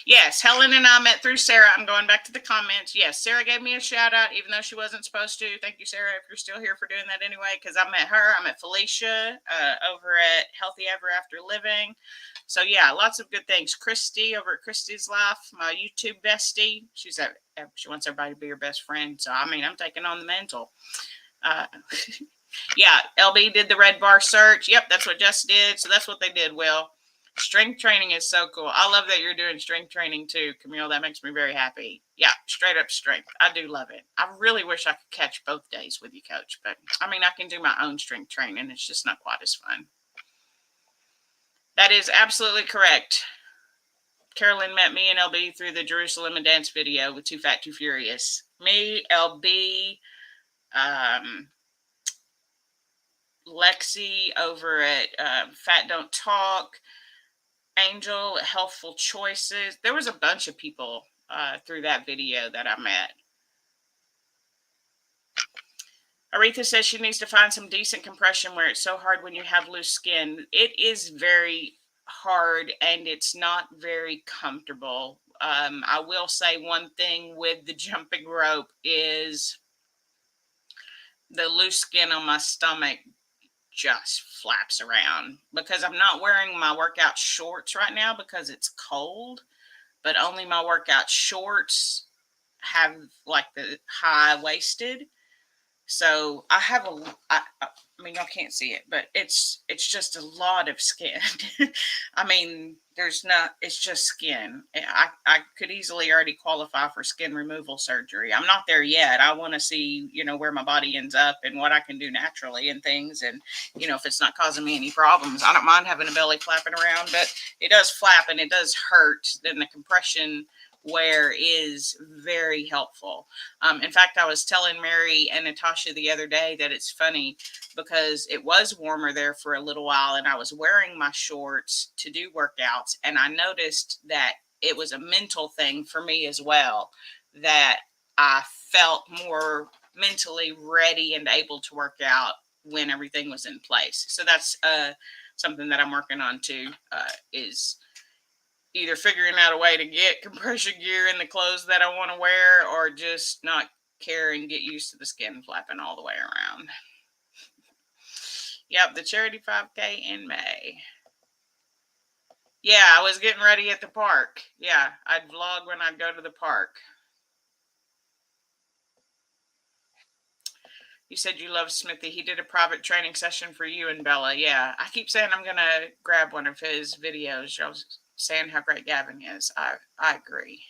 [SPEAKER 1] Yes, Helen and I met through Sarah. I'm going back to the comments. Yes, Sarah gave me a shout out, even though she wasn't supposed to. Thank you, Sarah, if you're still here, for doing that anyway, because I met her. I met Felicia over at Healthy Ever After Living. So, yeah, lots of good things. Christy over at Christy's Life, my YouTube bestie. She wants everybody to be her best friend. So, I mean, I'm taking on the mantle. Yeah, LB did the red bar search. Yep, that's what Jess did. So that's what they did, Will. Strength training is so cool. I love that you're doing strength training too, Camille. That makes me very happy. Yeah, straight up strength. I do love it. I really wish I could catch both days with you, Coach. But, I mean, I can do my own strength training. It's just not quite as fun. That is absolutely correct. Carolyn met me and LB through the Jerusalem and Dance video with Too Fat, Too Furious. Me, LB, Lexi over at Fat Don't Talk, Angel, Healthful Choices. There was a bunch of people through that video that I met. Aretha says she needs to find some decent compression where it's so hard when you have loose skin. It is very hard, and it's not very comfortable. I will say one thing with the jumping rope is the loose skin on my stomach just flaps around, because I'm not wearing my workout shorts right now because it's cold, but only my workout shorts have like the high waisted. So I have I mean, y'all can't see it, but it's just a lot of skin. I mean, it's just skin. I could easily already qualify for skin removal surgery. I'm not there yet. I want to see, where my body ends up and what I can do naturally and things. And, if it's not causing me any problems, I don't mind having a belly flapping around, but it does flap and it does hurt. Then the compression wear is very helpful. In fact, I was telling Mary and Natasha the other day that it's funny because it was warmer there for a little while and I was wearing my shorts to do workouts, and I noticed that it was a mental thing for me as well, that I felt more mentally ready and able to work out when everything was in place. So that's something that I'm working on too, is either figuring out a way to get compression gear in the clothes that I want to wear, or just not care and get used to the skin flapping all the way around. Yep, the charity 5K in May. Yeah, I was getting ready at the park. Yeah, I'd vlog when I'd go to the park. You said you love Smithy. He did a private training session for you and Bella. Yeah, I keep saying I'm going to grab one of his videos. Y'all saying how great Gavin is. I agree.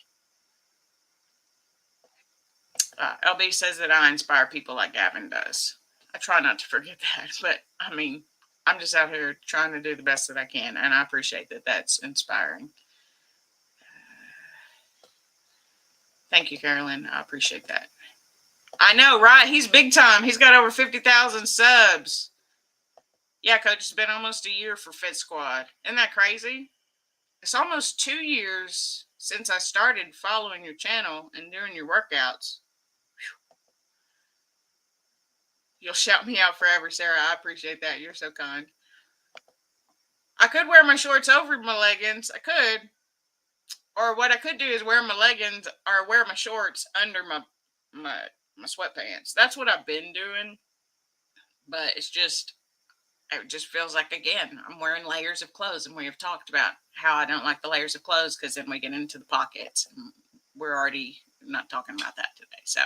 [SPEAKER 1] LB says that I inspire people like Gavin does. I try not to forget that, but I mean, I'm just out here trying to do the best that I can, and I appreciate that that's inspiring. Thank you, Carolyn. I appreciate that. I know, right? He's big time. He's got over 50,000 subs. Yeah, Coach, it's been almost a year for Fit Squad. Isn't that crazy? It's almost 2 years since I started following your channel and doing your workouts. You'll shout me out forever, Sarah. I appreciate that. You're so kind. I could wear my shorts over my leggings. I could. Or what I could do is wear my leggings or wear my shorts under my sweatpants. That's what I've been doing. But it just feels like, again, I'm wearing layers of clothes. And we have talked about how I don't like the layers of clothes because then we get into the pockets. And we're already not talking about that today. So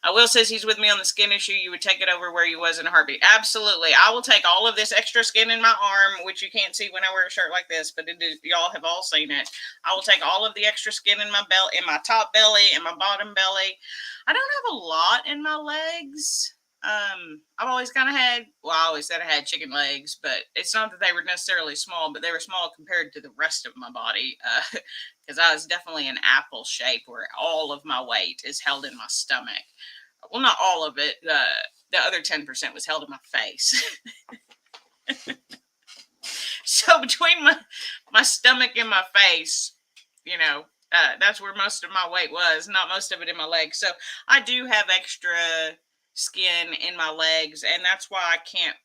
[SPEAKER 1] Will says he's with me on the skin issue. You would take it over where you was in a heartbeat. Absolutely. I will take all of this extra skin in my arm, which you can't see when I wear a shirt like this, but y'all have all seen it. I will take all of the extra skin in my belt, in my top belly, and my bottom belly. I don't have a lot in my legs. I've always kind of had, well, I always said I had chicken legs, but it's not that they were necessarily small, but they were small compared to the rest of my body. Because I was definitely an apple shape where all of my weight is held in my stomach. Well, not all of it. The other 10% was held in my face. So between my stomach and my face, that's where most of my weight was, not most of it in my legs. So I do have extra skin in my legs, and that's why I can't,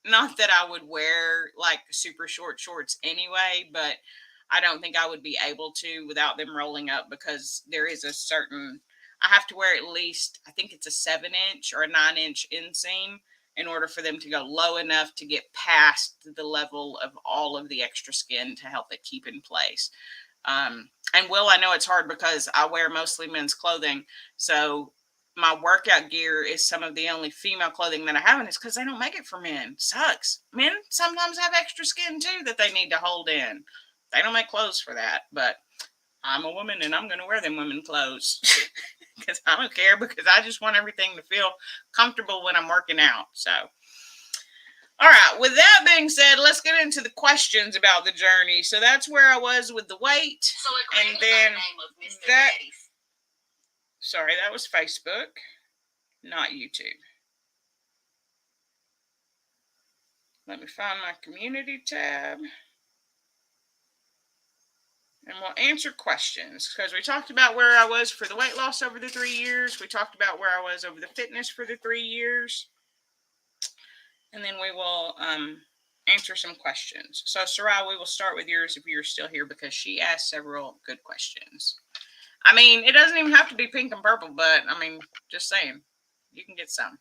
[SPEAKER 1] not that I would wear like super short shorts anyway, but I don't think I would be able to without them rolling up, because there is a certain, I have to wear at least, I think it's a 7-inch or a 9-inch inseam in order for them to go low enough to get past the level of all of the extra skin to help it keep in place. And I know it's hard because I wear mostly men's clothing. So my workout gear is some of the only female clothing that I have, and it's because they don't make it for men. Sucks. Men sometimes have extra skin too that they need to hold in. They don't make clothes for that, but I'm a woman and I'm going to wear them women clothes because I don't care, because I just want everything to feel comfortable when I'm working out. So, all right. With that being said, let's get into the questions about the journey. So that's where I was with the weight.
[SPEAKER 2] So
[SPEAKER 1] and then
[SPEAKER 2] that.
[SPEAKER 1] Sorry, that was Facebook, not YouTube. Let me find my community tab. And we'll answer questions, because we talked about where I was for the weight loss over the 3 years. We talked about where I was over the fitness for the 3 years. And then we will answer some questions. So, Sarai, we will start with yours if you're still here, because she asked several good questions. I mean, it doesn't even have to be pink and purple, but I mean, just saying, you can get some.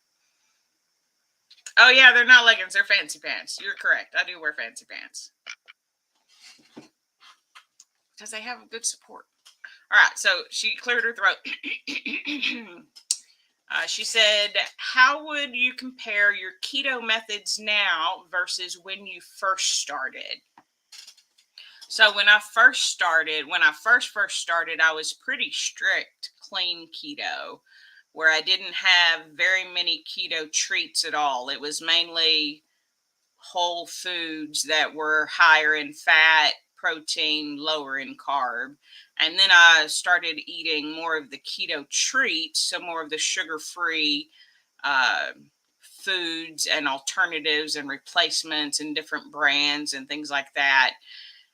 [SPEAKER 1] Oh, yeah, they're not leggings. They're fancy pants. You're correct. I do wear fancy pants, because they have good support. All right, so she cleared her throat. She said, how would you compare your keto methods now versus when you first started? So when I first started, I was pretty strict, clean keto, where I didn't have very many keto treats at all. It was mainly whole foods that were higher in fat, protein, lower in carb. And then I started eating more of the keto treats, so more of the sugar-free foods and alternatives and replacements and different brands and things like that.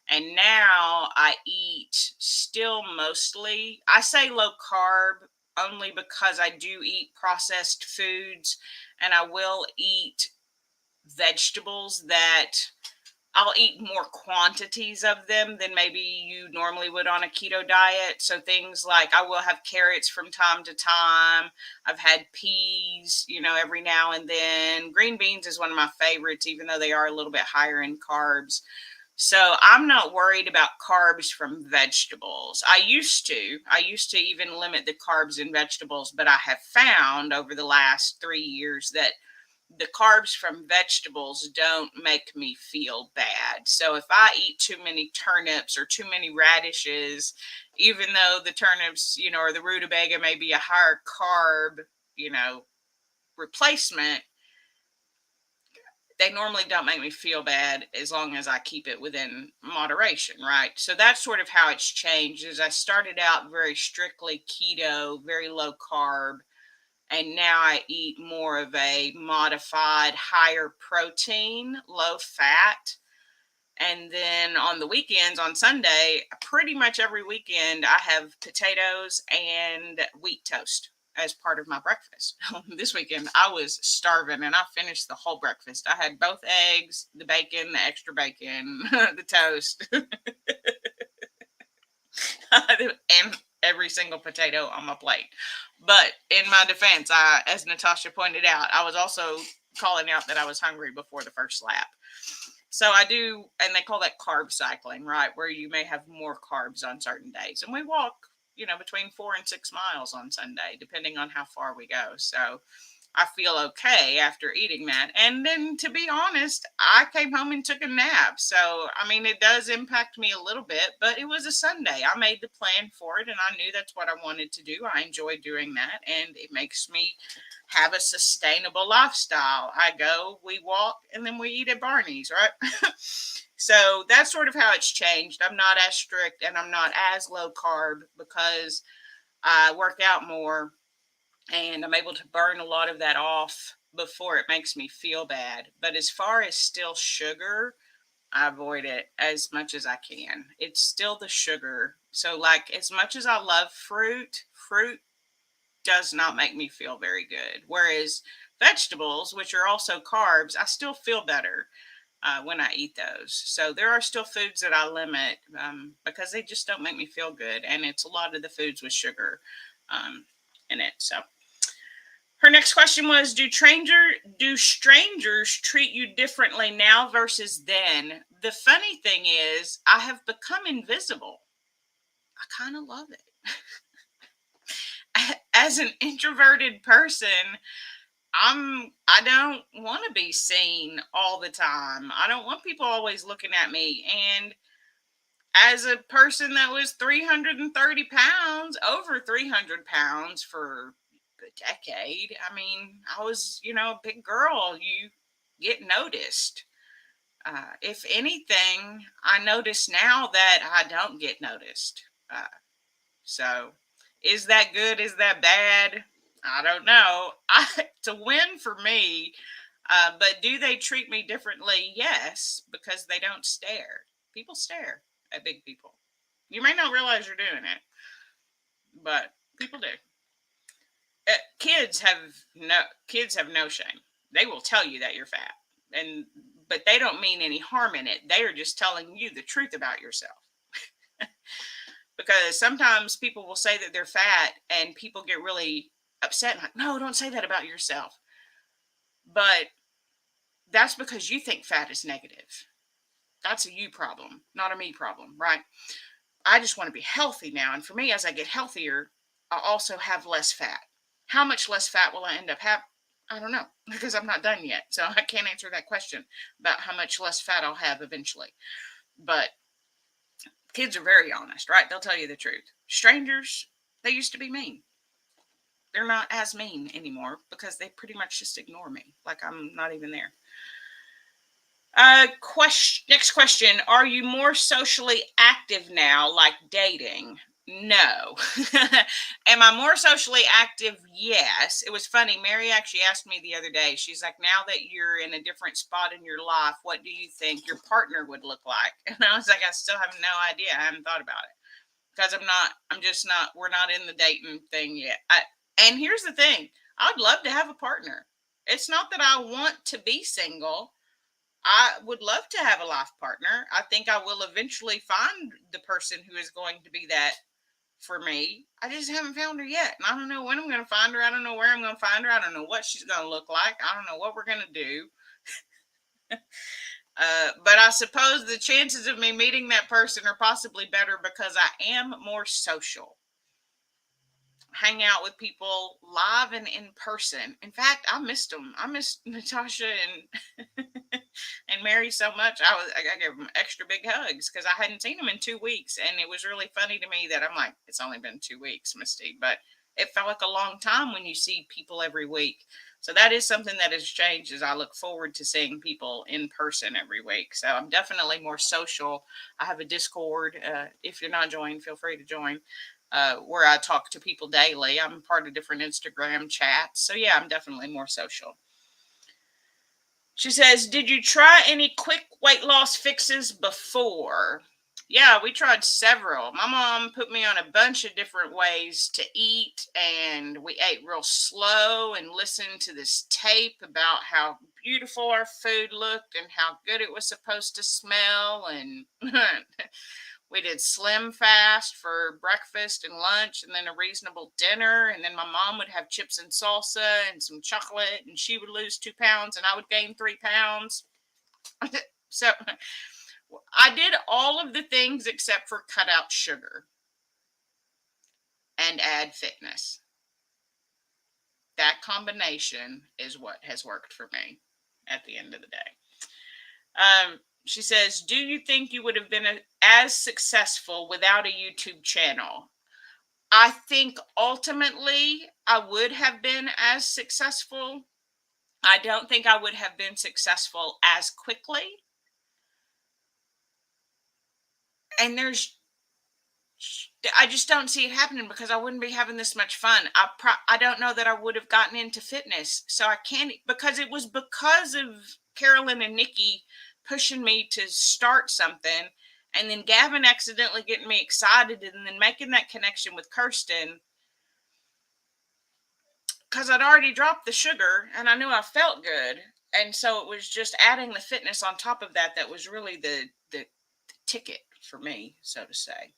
[SPEAKER 1] And now I eat still mostly, I say low carb only because I do eat processed foods, and I will eat vegetables that I'll eat more quantities of them than maybe you normally would on a keto diet. So things like, I will have carrots from time to time. I've had peas, every now and then. Green beans is one of my favorites, even though they are a little bit higher in carbs. So I'm not worried about carbs from vegetables. I used to even limit the carbs in vegetables, but I have found over the last 3 years that the carbs from vegetables don't make me feel bad. So if I eat too many turnips or too many radishes, even though the turnips, or the rutabaga may be a higher carb, replacement, they normally don't make me feel bad as long as I keep it within moderation, right? So that's sort of how it's changed. Is I started out very strictly keto, very low carb, and now I eat more of a modified, higher protein, low fat. And then on the weekends, on Sunday, pretty much every weekend, I have potatoes and wheat toast as part of my breakfast. This weekend, I was starving and I finished the whole breakfast. I had both eggs, the bacon, the extra bacon, the toast, and every single potato on my plate. But in my defense, as Natasha pointed out, I was also calling out that I was hungry before the first lap. So I do, and they call that carb cycling, right? Where you may have more carbs on certain days. And we walk, between 4 and 6 miles on Sunday, depending on how far we go. So I feel okay after eating that. And then, to be honest, I came home and took a nap. So, I mean, it does impact me a little bit, but it was a Sunday. I made the plan for it and I knew that's what I wanted to do. I enjoy doing that and it makes me have a sustainable lifestyle. I go, we walk, and then we eat at Barney's, right? So that's sort of how it's changed. I'm not as strict and I'm not as low carb because I work out more and I'm able to burn a lot of that off before it makes me feel bad. But as far as still sugar, I avoid it as much as I can. It's still the sugar. So, like, as much as I love fruit does not make me feel very good. Whereas vegetables, which are also carbs, I still feel better when I eat those. So there are still foods that I limit because they just don't make me feel good. And it's a lot of the foods with sugar in it. So her next question was, do strangers treat you differently now versus then? The funny thing is, I have become invisible. I kind of love it. As an introverted person, I don't want to be seen all the time. I don't want people always looking at me. And as a person that was 330 pounds, over 300 pounds for a decade, I mean, I was, a big girl. You get noticed. If anything, I notice now that I don't get noticed. So is that good? Is that bad? I don't know. It's a win for me. But do they treat me differently? Yes, because they don't stare. People stare at big people. You may not realize you're doing it, but people do. Kids have no shame. They will tell you that you're fat, but they don't mean any harm in it. They are just telling you the truth about yourself. Because sometimes people will say that they're fat and people get really upset. Like, no, don't say that about yourself. But that's because you think fat is negative. That's a you problem, not a me problem, right? I just want to be healthy now. And for me, as I get healthier, I also have less fat. How much less fat will I end up having? I don't know because I'm not done yet. So I can't answer that question about how much less fat I'll have eventually. But kids are very honest, right? They'll tell you the truth. Strangers, they used to be mean. They're not as mean anymore because they pretty much just ignore me. Like I'm not even there. Next question. Are you more socially active now, like dating? No. Am I more socially active? Yes. It was funny. Mary actually asked me the other day. She's like, now that you're in a different spot in your life, what do you think your partner would look like? And I was like, I still have no idea. I haven't thought about it because we're not in the dating thing yet. And here's the thing. I'd love to have a partner. It's not that I want to be single. I would love to have a life partner. I think I will eventually find the person who is going to be that for me. I just haven't found her yet. And I don't know when I'm going to find her. I don't know where I'm going to find her. I don't know what she's going to look like. I don't know what we're going to do. But I suppose the chances of me meeting that person are possibly better because I am more social. hang out with people live and in person. In fact, I missed them. I missed Natasha and and Mary so much. I gave them extra big hugs because I hadn't seen them in 2 weeks, and it was really funny to me that I'm like, it's only been 2 weeks, Misty, but it felt like a long time when you see people every week. So that is something that has changed. As I look forward to seeing people in person every week. So I'm definitely more social. I have a Discord. If you're not joined, feel free to join. Where I talk to people daily. I'm part of different Instagram chats. So yeah, I'm definitely more social. She says, did you try any quick weight loss fixes before? Yeah, we tried several. My mom put me on a bunch of different ways to eat, and we ate real slow and listened to this tape about how beautiful our food looked and how good it was supposed to smell. And we did slim fast for breakfast and lunch, and then a reasonable dinner. And then my mom would have chips and salsa and some chocolate, and she would lose 2 pounds, and I would gain 3 pounds. So I did all of the things except for cut out sugar and add fitness. That combination is what has worked for me at the end of the day. She says, do you think you would have been as successful without a YouTube channel? I think ultimately I would have been as successful. I don't think I would have been successful as quickly. And I just don't see it happening because I wouldn't be having this much fun. I don't know that I would have gotten into fitness. So I can't, because it was because of Carolyn and Nikki pushing me to start something, and then Gavin accidentally getting me excited, and then making that connection with Kirsten, because I'd already dropped the sugar and I knew I felt good. And so it was just adding the fitness on top of that that was really the ticket for me, so to say.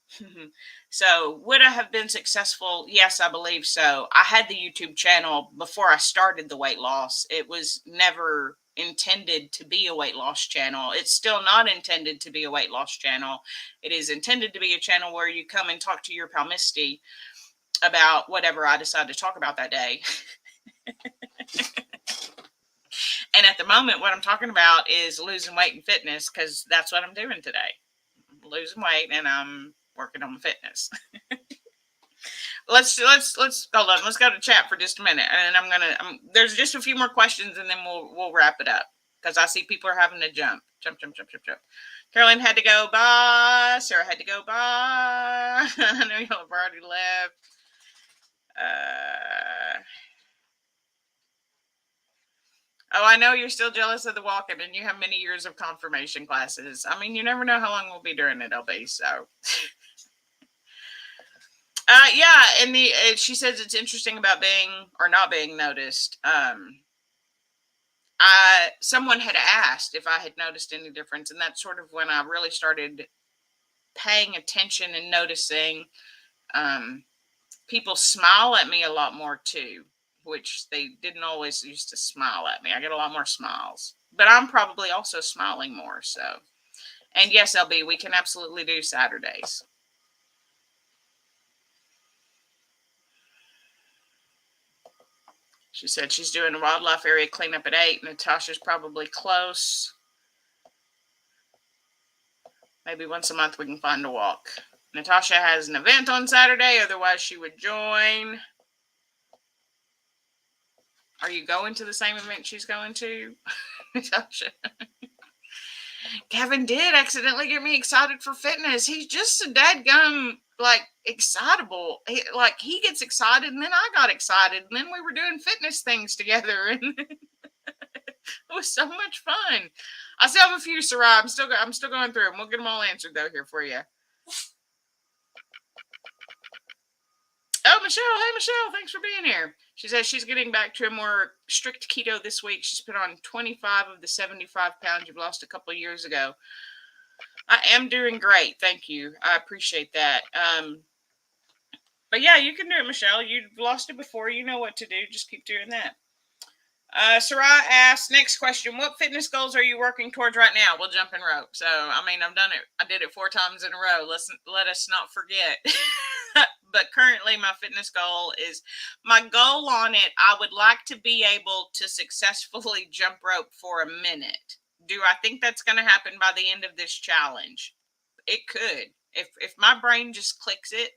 [SPEAKER 1] So would I have been successful? Yes, I believe so. I had the YouTube channel before I started the weight loss. It was never intended to be a weight loss channel. It's still not intended to be a weight loss channel. It is intended to be a channel where you come and talk to your pal Misty about whatever I decide to talk about that day. And at the moment, what I'm talking about is losing weight and fitness, because that's what I'm doing today. I'm losing weight and I'm working on my fitness. Let's hold on. Let's go to chat for just a minute, and there's just a few more questions, and then we'll wrap it up, because I see people are having to jump. Carolyn had to go. Bye. Sarah had to go. Bye. I know y'all have already left. Oh, I know you're still jealous of the walk-in, and you have many years of confirmation classes. I mean, you never know how long we'll be doing it, LB. So, yeah, and she says it's interesting about being or not being noticed. Someone had asked if I had noticed any difference, and that's sort of when I really started paying attention and noticing. People smile at me a lot more too, which they didn't always used to smile at me. I get a lot more smiles, but I'm probably also smiling more. So, and yes, LB, we can absolutely do Saturdays. She said she's doing a wildlife area cleanup at 8. Natasha's probably close. Maybe once a month we can find a walk. Natasha has an event on Saturday, otherwise she would join. Are you going to the same event she's going to? Natasha. Kevin did accidentally get me excited for fitness. He's just a dadgum, excitable. He gets excited, and then I got excited, and then we were doing fitness things together, and it was so much fun. I still have a few, Sarah. I'm still going through them. We'll get them all answered though here for you. Oh, Michelle. Hey, Michelle. Thanks for being here. She says she's getting back to a more strict keto this week. She's put on 25 of the 75 pounds you've lost a couple of years ago. I am doing great. Thank you. I appreciate that. But yeah, you can do it, Michelle. You've lost it before. You know what to do. Just keep doing that. Sarah asks, next question, what fitness goals are you working towards right now? We'll jump in rope. So, I mean, I've done it. I did it 4 times in a row. Let us not forget. But currently, my fitness goal is my goal on it. I would like to be able to successfully jump rope for a minute. Do I think that's going to happen by the end of this challenge? It could. If my brain just clicks it,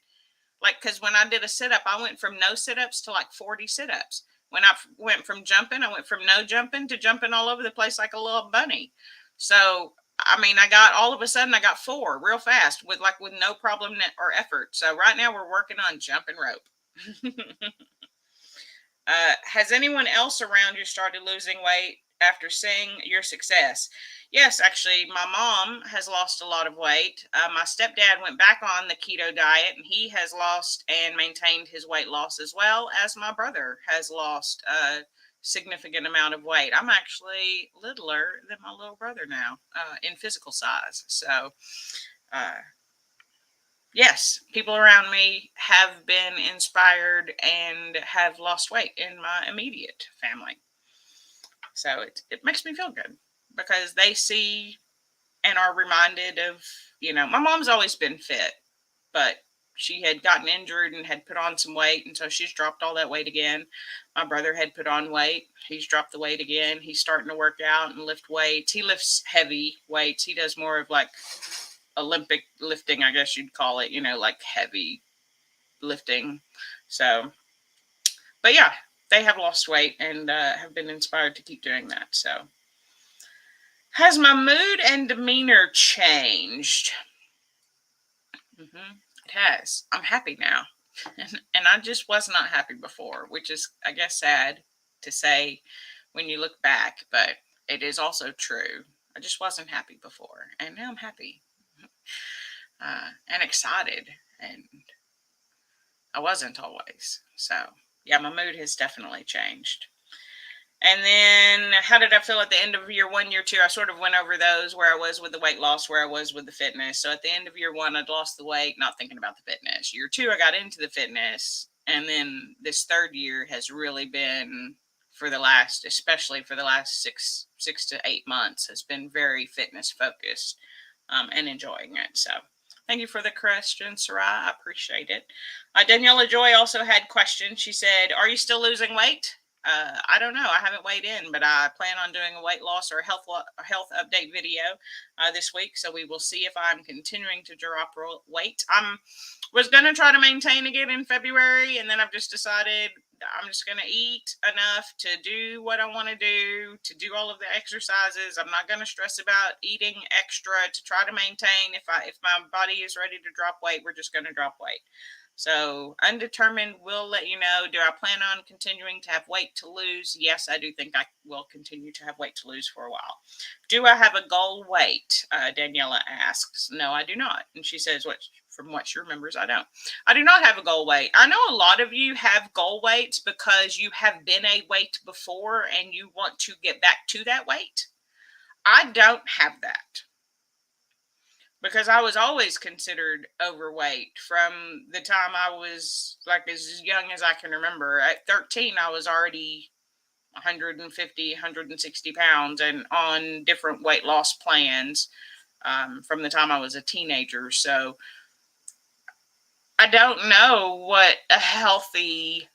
[SPEAKER 1] like, because when I did a sit up, I went from no sit ups to like 40 sit ups. When I went from jumping, I went from no jumping to jumping all over the place like a little bunny. So, I mean, I got all of a sudden, I got 4 real fast with no problem or effort. So, right now, we're working on jumping rope. Has anyone else around you started losing weight after seeing your success? Yes, actually, my mom has lost a lot of weight. My stepdad went back on the keto diet and he has lost and maintained his weight loss, as well as my brother has lost a significant amount of weight. I'm actually littler than my little brother now in physical size. So, uh, yes, people around me have been inspired and have lost weight in my immediate family. So it makes me feel good because they see and are reminded of, my mom's always been fit, but she had gotten injured and had put on some weight. And so she's dropped all that weight again. My brother had put on weight. He's dropped the weight again. He's starting to work out and lift weights. He lifts heavy weights. He does more of like Olympic lifting, I guess you'd call it, like heavy lifting. So, but yeah, they have lost weight and have been inspired to keep doing that. So, has my mood and demeanor changed? It has. I'm happy now. And I just was not happy before, which is, I guess, sad to say when you look back, but it is also true. I just wasn't happy before, and now I'm happy and excited, and I wasn't always. So, yeah, my mood has definitely changed. And then how did I feel at the end of year 1, year 2? I sort of went over those, where I was with the weight loss, where I was with the fitness. So at the end of year 1, I'd lost the weight, not thinking about the fitness. Year 2, I got into the fitness. And then this third year has really been especially for the last six to 8 months, has been very fitness focused and enjoying it. So thank you for the question, Sarai. I appreciate it. Daniela Joy also had questions. She said, are you still losing weight? I don't know. I haven't weighed in, but I plan on doing a weight loss or health update video this week. So we will see if I'm continuing to drop weight. Was going to try to maintain again in February, and then I've just decided I'm just going to eat enough to do what I want to do all of the exercises. I'm not going to stress about eating extra to try to maintain. If my body is ready to drop weight, we're just going to drop weight. So undetermined, we'll let you know. Do I plan on continuing to have weight to lose? Yes, I do think I will continue to have weight to lose for a while. Do I have a goal weight? Daniela asks. No, I do not. And she says, from what she remembers, I don't. I do not have a goal weight. I know a lot of you have goal weights because you have been a weight before and you want to get back to that weight. I don't have that, because I was always considered overweight from the time I was like as young as I can remember. At 13, I was already 150, 160 pounds and on different weight loss plans from the time I was a teenager. So I don't know what a healthy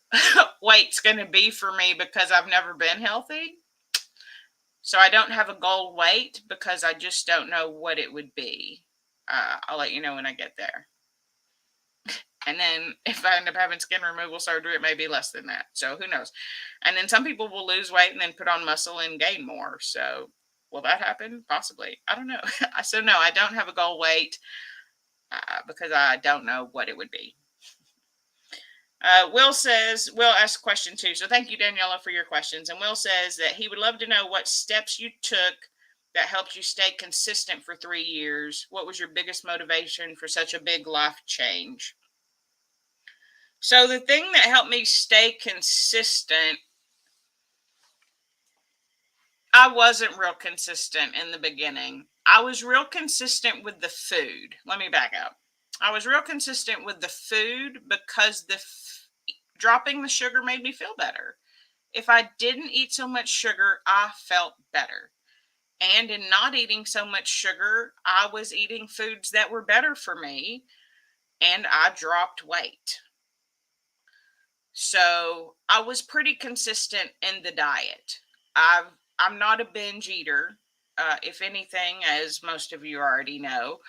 [SPEAKER 1] weight's going to be for me because I've never been healthy. So I don't have a goal weight because I just don't know what it would be. I'll let you know when I get there. And then if I end up having skin removal surgery, it may be less than that. So who knows? And then some people will lose weight and then put on muscle and gain more. So will that happen? Possibly. I don't know. So no, I don't have a goal weight because I don't know what it would be. Will asked a question too. So thank you, Daniela, for your questions. And Will says that he would love to know what steps you took that helped you stay consistent for 3 years. What was your biggest motivation for such a big life change? So the thing that helped me stay consistent, I wasn't real consistent in the beginning. I was real consistent with the food. Let me back up. I was real consistent with the food because dropping the sugar made me feel better. If I didn't eat so much sugar, I felt better. And in not eating so much sugar, I was eating foods that were better for me. and I dropped weight. So I was pretty consistent in the diet. I'm not a binge eater. If anything, as most of you already know,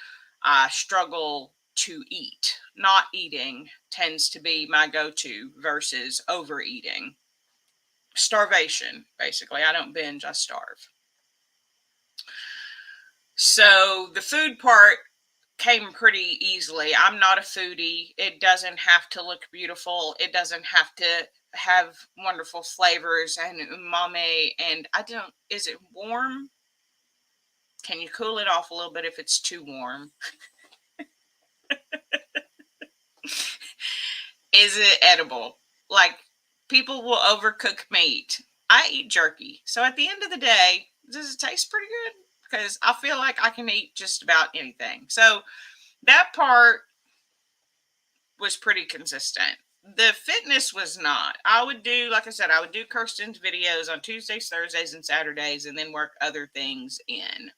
[SPEAKER 1] I struggle to eat. Not eating tends to be my go-to versus overeating. Starvation, basically. I don't binge, I starve. So the food part came pretty easily. I'm not a foodie. It doesn't have to look beautiful. It doesn't have to have wonderful flavors and umami. And I don't, is it warm? Can you cool it off a little bit if it's too warm? Is it edible? Like, people will overcook meat. I eat jerky. So at the end of the day, does it taste pretty good? Because I feel like I can eat just about anything. So that part was pretty consistent. The fitness was not. I would do, like I said, I would do Kirsten's videos on Tuesdays, Thursdays, and Saturdays, and then work other things in.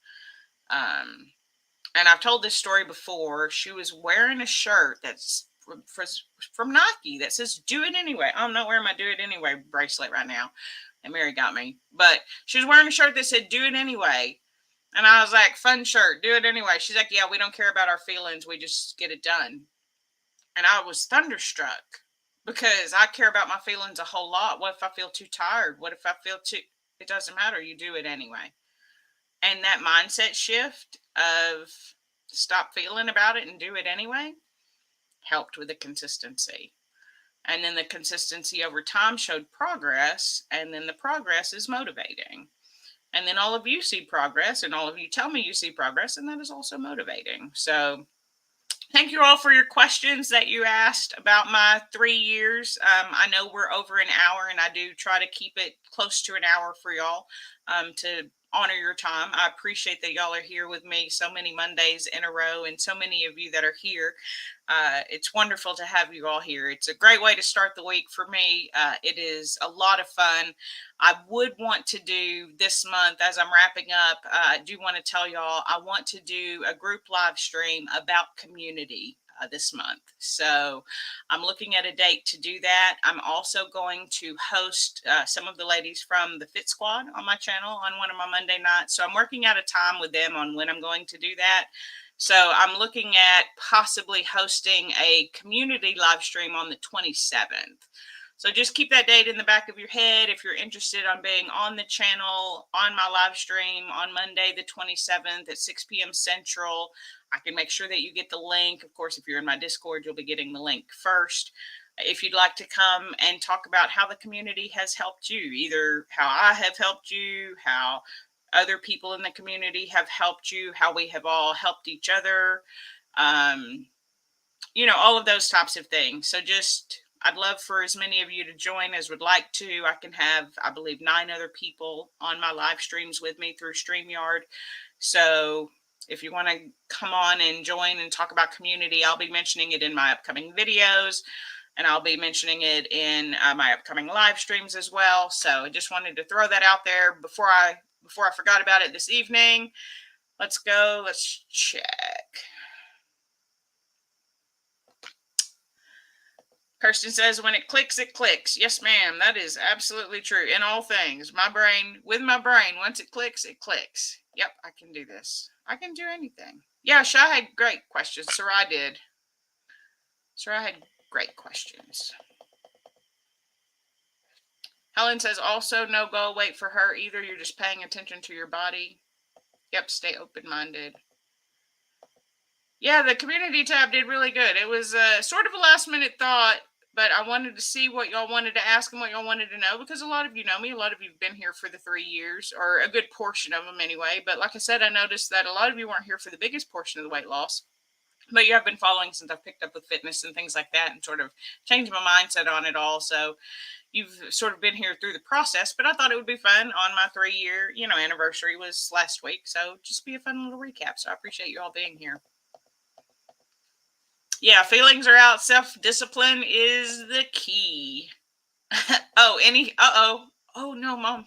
[SPEAKER 1] Um, and I've told this story before. She was wearing a shirt that's from Nike that says "Do It Anyway." I'm not wearing my "Do It Anyway" bracelet right now, and Mary got me. But she was wearing a shirt that said "Do It Anyway," and I was like, "Fun shirt, do it anyway." She's like, "Yeah, we don't care about our feelings. We just get it done." And I was thunderstruck because I care about my feelings a whole lot. What if I feel too tired? What if I feel too, it doesn't matter. You do it anyway. And that mindset shift of stop feeling about it and do it anyway helped with the consistency. And then the consistency over time showed progress. And then the progress is motivating. And then all of you see progress, and all of you tell me you see progress, and that is also motivating. So thank you all for your questions that you asked about my 3 years. I know we're over an hour, and I do try to keep it close to an hour for y'all to honor your time. I appreciate that y'all are here with me so many Mondays in a row, and so many of you that are here. It's wonderful to have you all here. It's a great way to start the week for me. It is a lot of fun. I would want to do this month, as I'm wrapping up, I do want to tell y'all, I want to do a group live stream about community this month. So I'm looking at a date to do that. I'm also going to host some of the ladies from the Fit Squad on my channel on one of my Monday nights. So I'm working out a time with them on when I'm going to do that. So I'm looking at possibly hosting a community live stream on the 27th. So just keep that date in the back of your head if you're interested on being on the channel on my live stream on Monday, the 27th at 6 p.m. Central. I can make sure that you get the link. Of course, if you're in my Discord, you'll be getting the link first. If you'd like to come and talk about how the community has helped you, either how I have helped you, how other people in the community have helped you, how we have all helped each other, all of those types of things. So I'd love for as many of you to join as would like to. I can have, I believe, 9 other people on my live streams with me through StreamYard. So if you want to come on and join and talk about community, I'll be mentioning it in my upcoming videos, and I'll be mentioning it in my upcoming live streams as well. So I just wanted to throw that out there before I forgot about it this evening. Let's go. Let's check. Kirsten says, when it clicks, it clicks. Yes, ma'am. That is absolutely true. In all things, with my brain, once it clicks, it clicks. Yep, I can do this. I can do anything. Yeah, Shai had great questions. Sarai did. Sarai had great questions. Helen says, also no goal weight for her either. You're just paying attention to your body. Yep, stay open-minded. Yeah, the community tab did really good. It was sort of a last-minute thought, but I wanted to see what y'all wanted to ask and what y'all wanted to know, because a lot of you know me. A lot of you have been here for the 3 years, or a good portion of them anyway. But like I said, I noticed that a lot of you weren't here for the biggest portion of the weight loss, but you have been following since I've picked up with fitness and things like that and sort of changed my mindset on it all. So you've sort of been here through the process, but I thought it would be fun on my 3-year, anniversary was last week. So just be a fun little recap. So I appreciate you all being here. Yeah, feelings are out. Self-discipline is the key. Oh, no, Mom.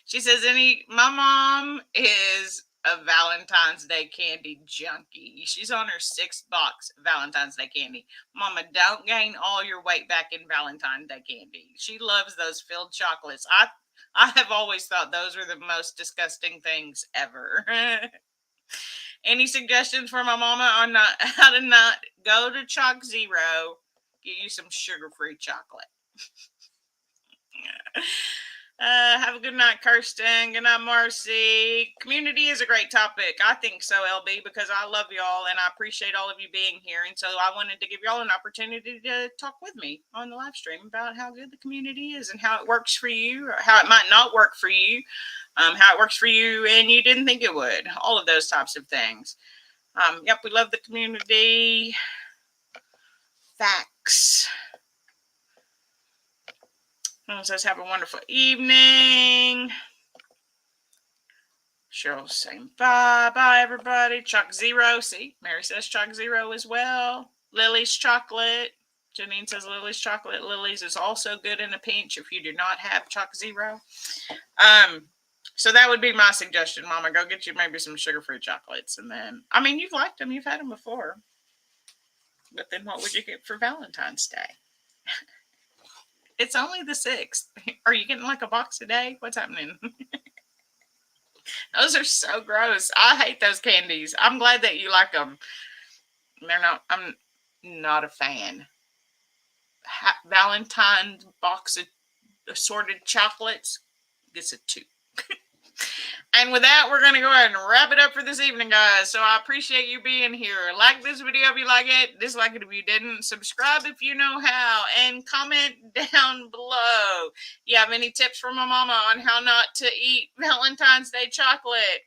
[SPEAKER 1] She says, my mom is a Valentine's Day candy junkie. She's on her 6th box of Valentine's Day candy. Mama, don't gain all your weight back in Valentine's Day candy. She loves those filled chocolates. I have always thought those are the most disgusting things ever. Any suggestions for my mama on how to not go to Chalk Zero? Get you some sugar-free chocolate. Have a good night, Kirsten. Good night, Marcy. Community is a great topic. I think so, LB, because I love y'all and I appreciate all of you being here. And so I wanted to give y'all an opportunity to talk with me on the live stream about how good the community is and how it works for you, or how it might not work for you, how it works for you and you didn't think it would. All of those types of things. Yep, we love the community. Facts. It says, have a wonderful evening. Cheryl saying bye. Bye, everybody. Chalk Zero. See, Mary says Chalk Zero as well. Lily's chocolate. Janine says Lily's chocolate. Lily's is also good in a pinch if you do not have Chalk Zero. So that would be my suggestion, Mama. Go get you maybe some sugar-free chocolates. And then, I mean, you've liked them. You've had them before. But then what would you get for Valentine's Day? It's only the 6th. Are you getting like a box a day? What's happening? Those are so gross. I hate those candies. I'm glad that you like them. I'm not a fan. Valentine's box of assorted chocolates gets a 2. And with that, we're going to go ahead and wrap it up for this evening, guys. So I appreciate you being here. Like this video if you like it. Dislike it if you didn't. Subscribe if you know how. And comment down below. You have any tips from my mama on how not to eat Valentine's Day chocolate?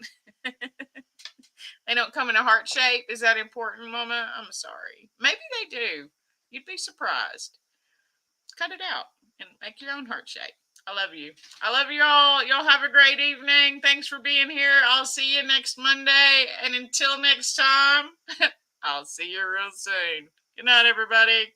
[SPEAKER 1] They don't come in a heart shape. Is that important, Mama? I'm sorry. Maybe they do. You'd be surprised. Cut it out and make your own heart shape. I love you. I love you all. Y'all have a great evening. Thanks for being here. I'll see you next Monday. And until next time, I'll see you real soon. Good night, everybody.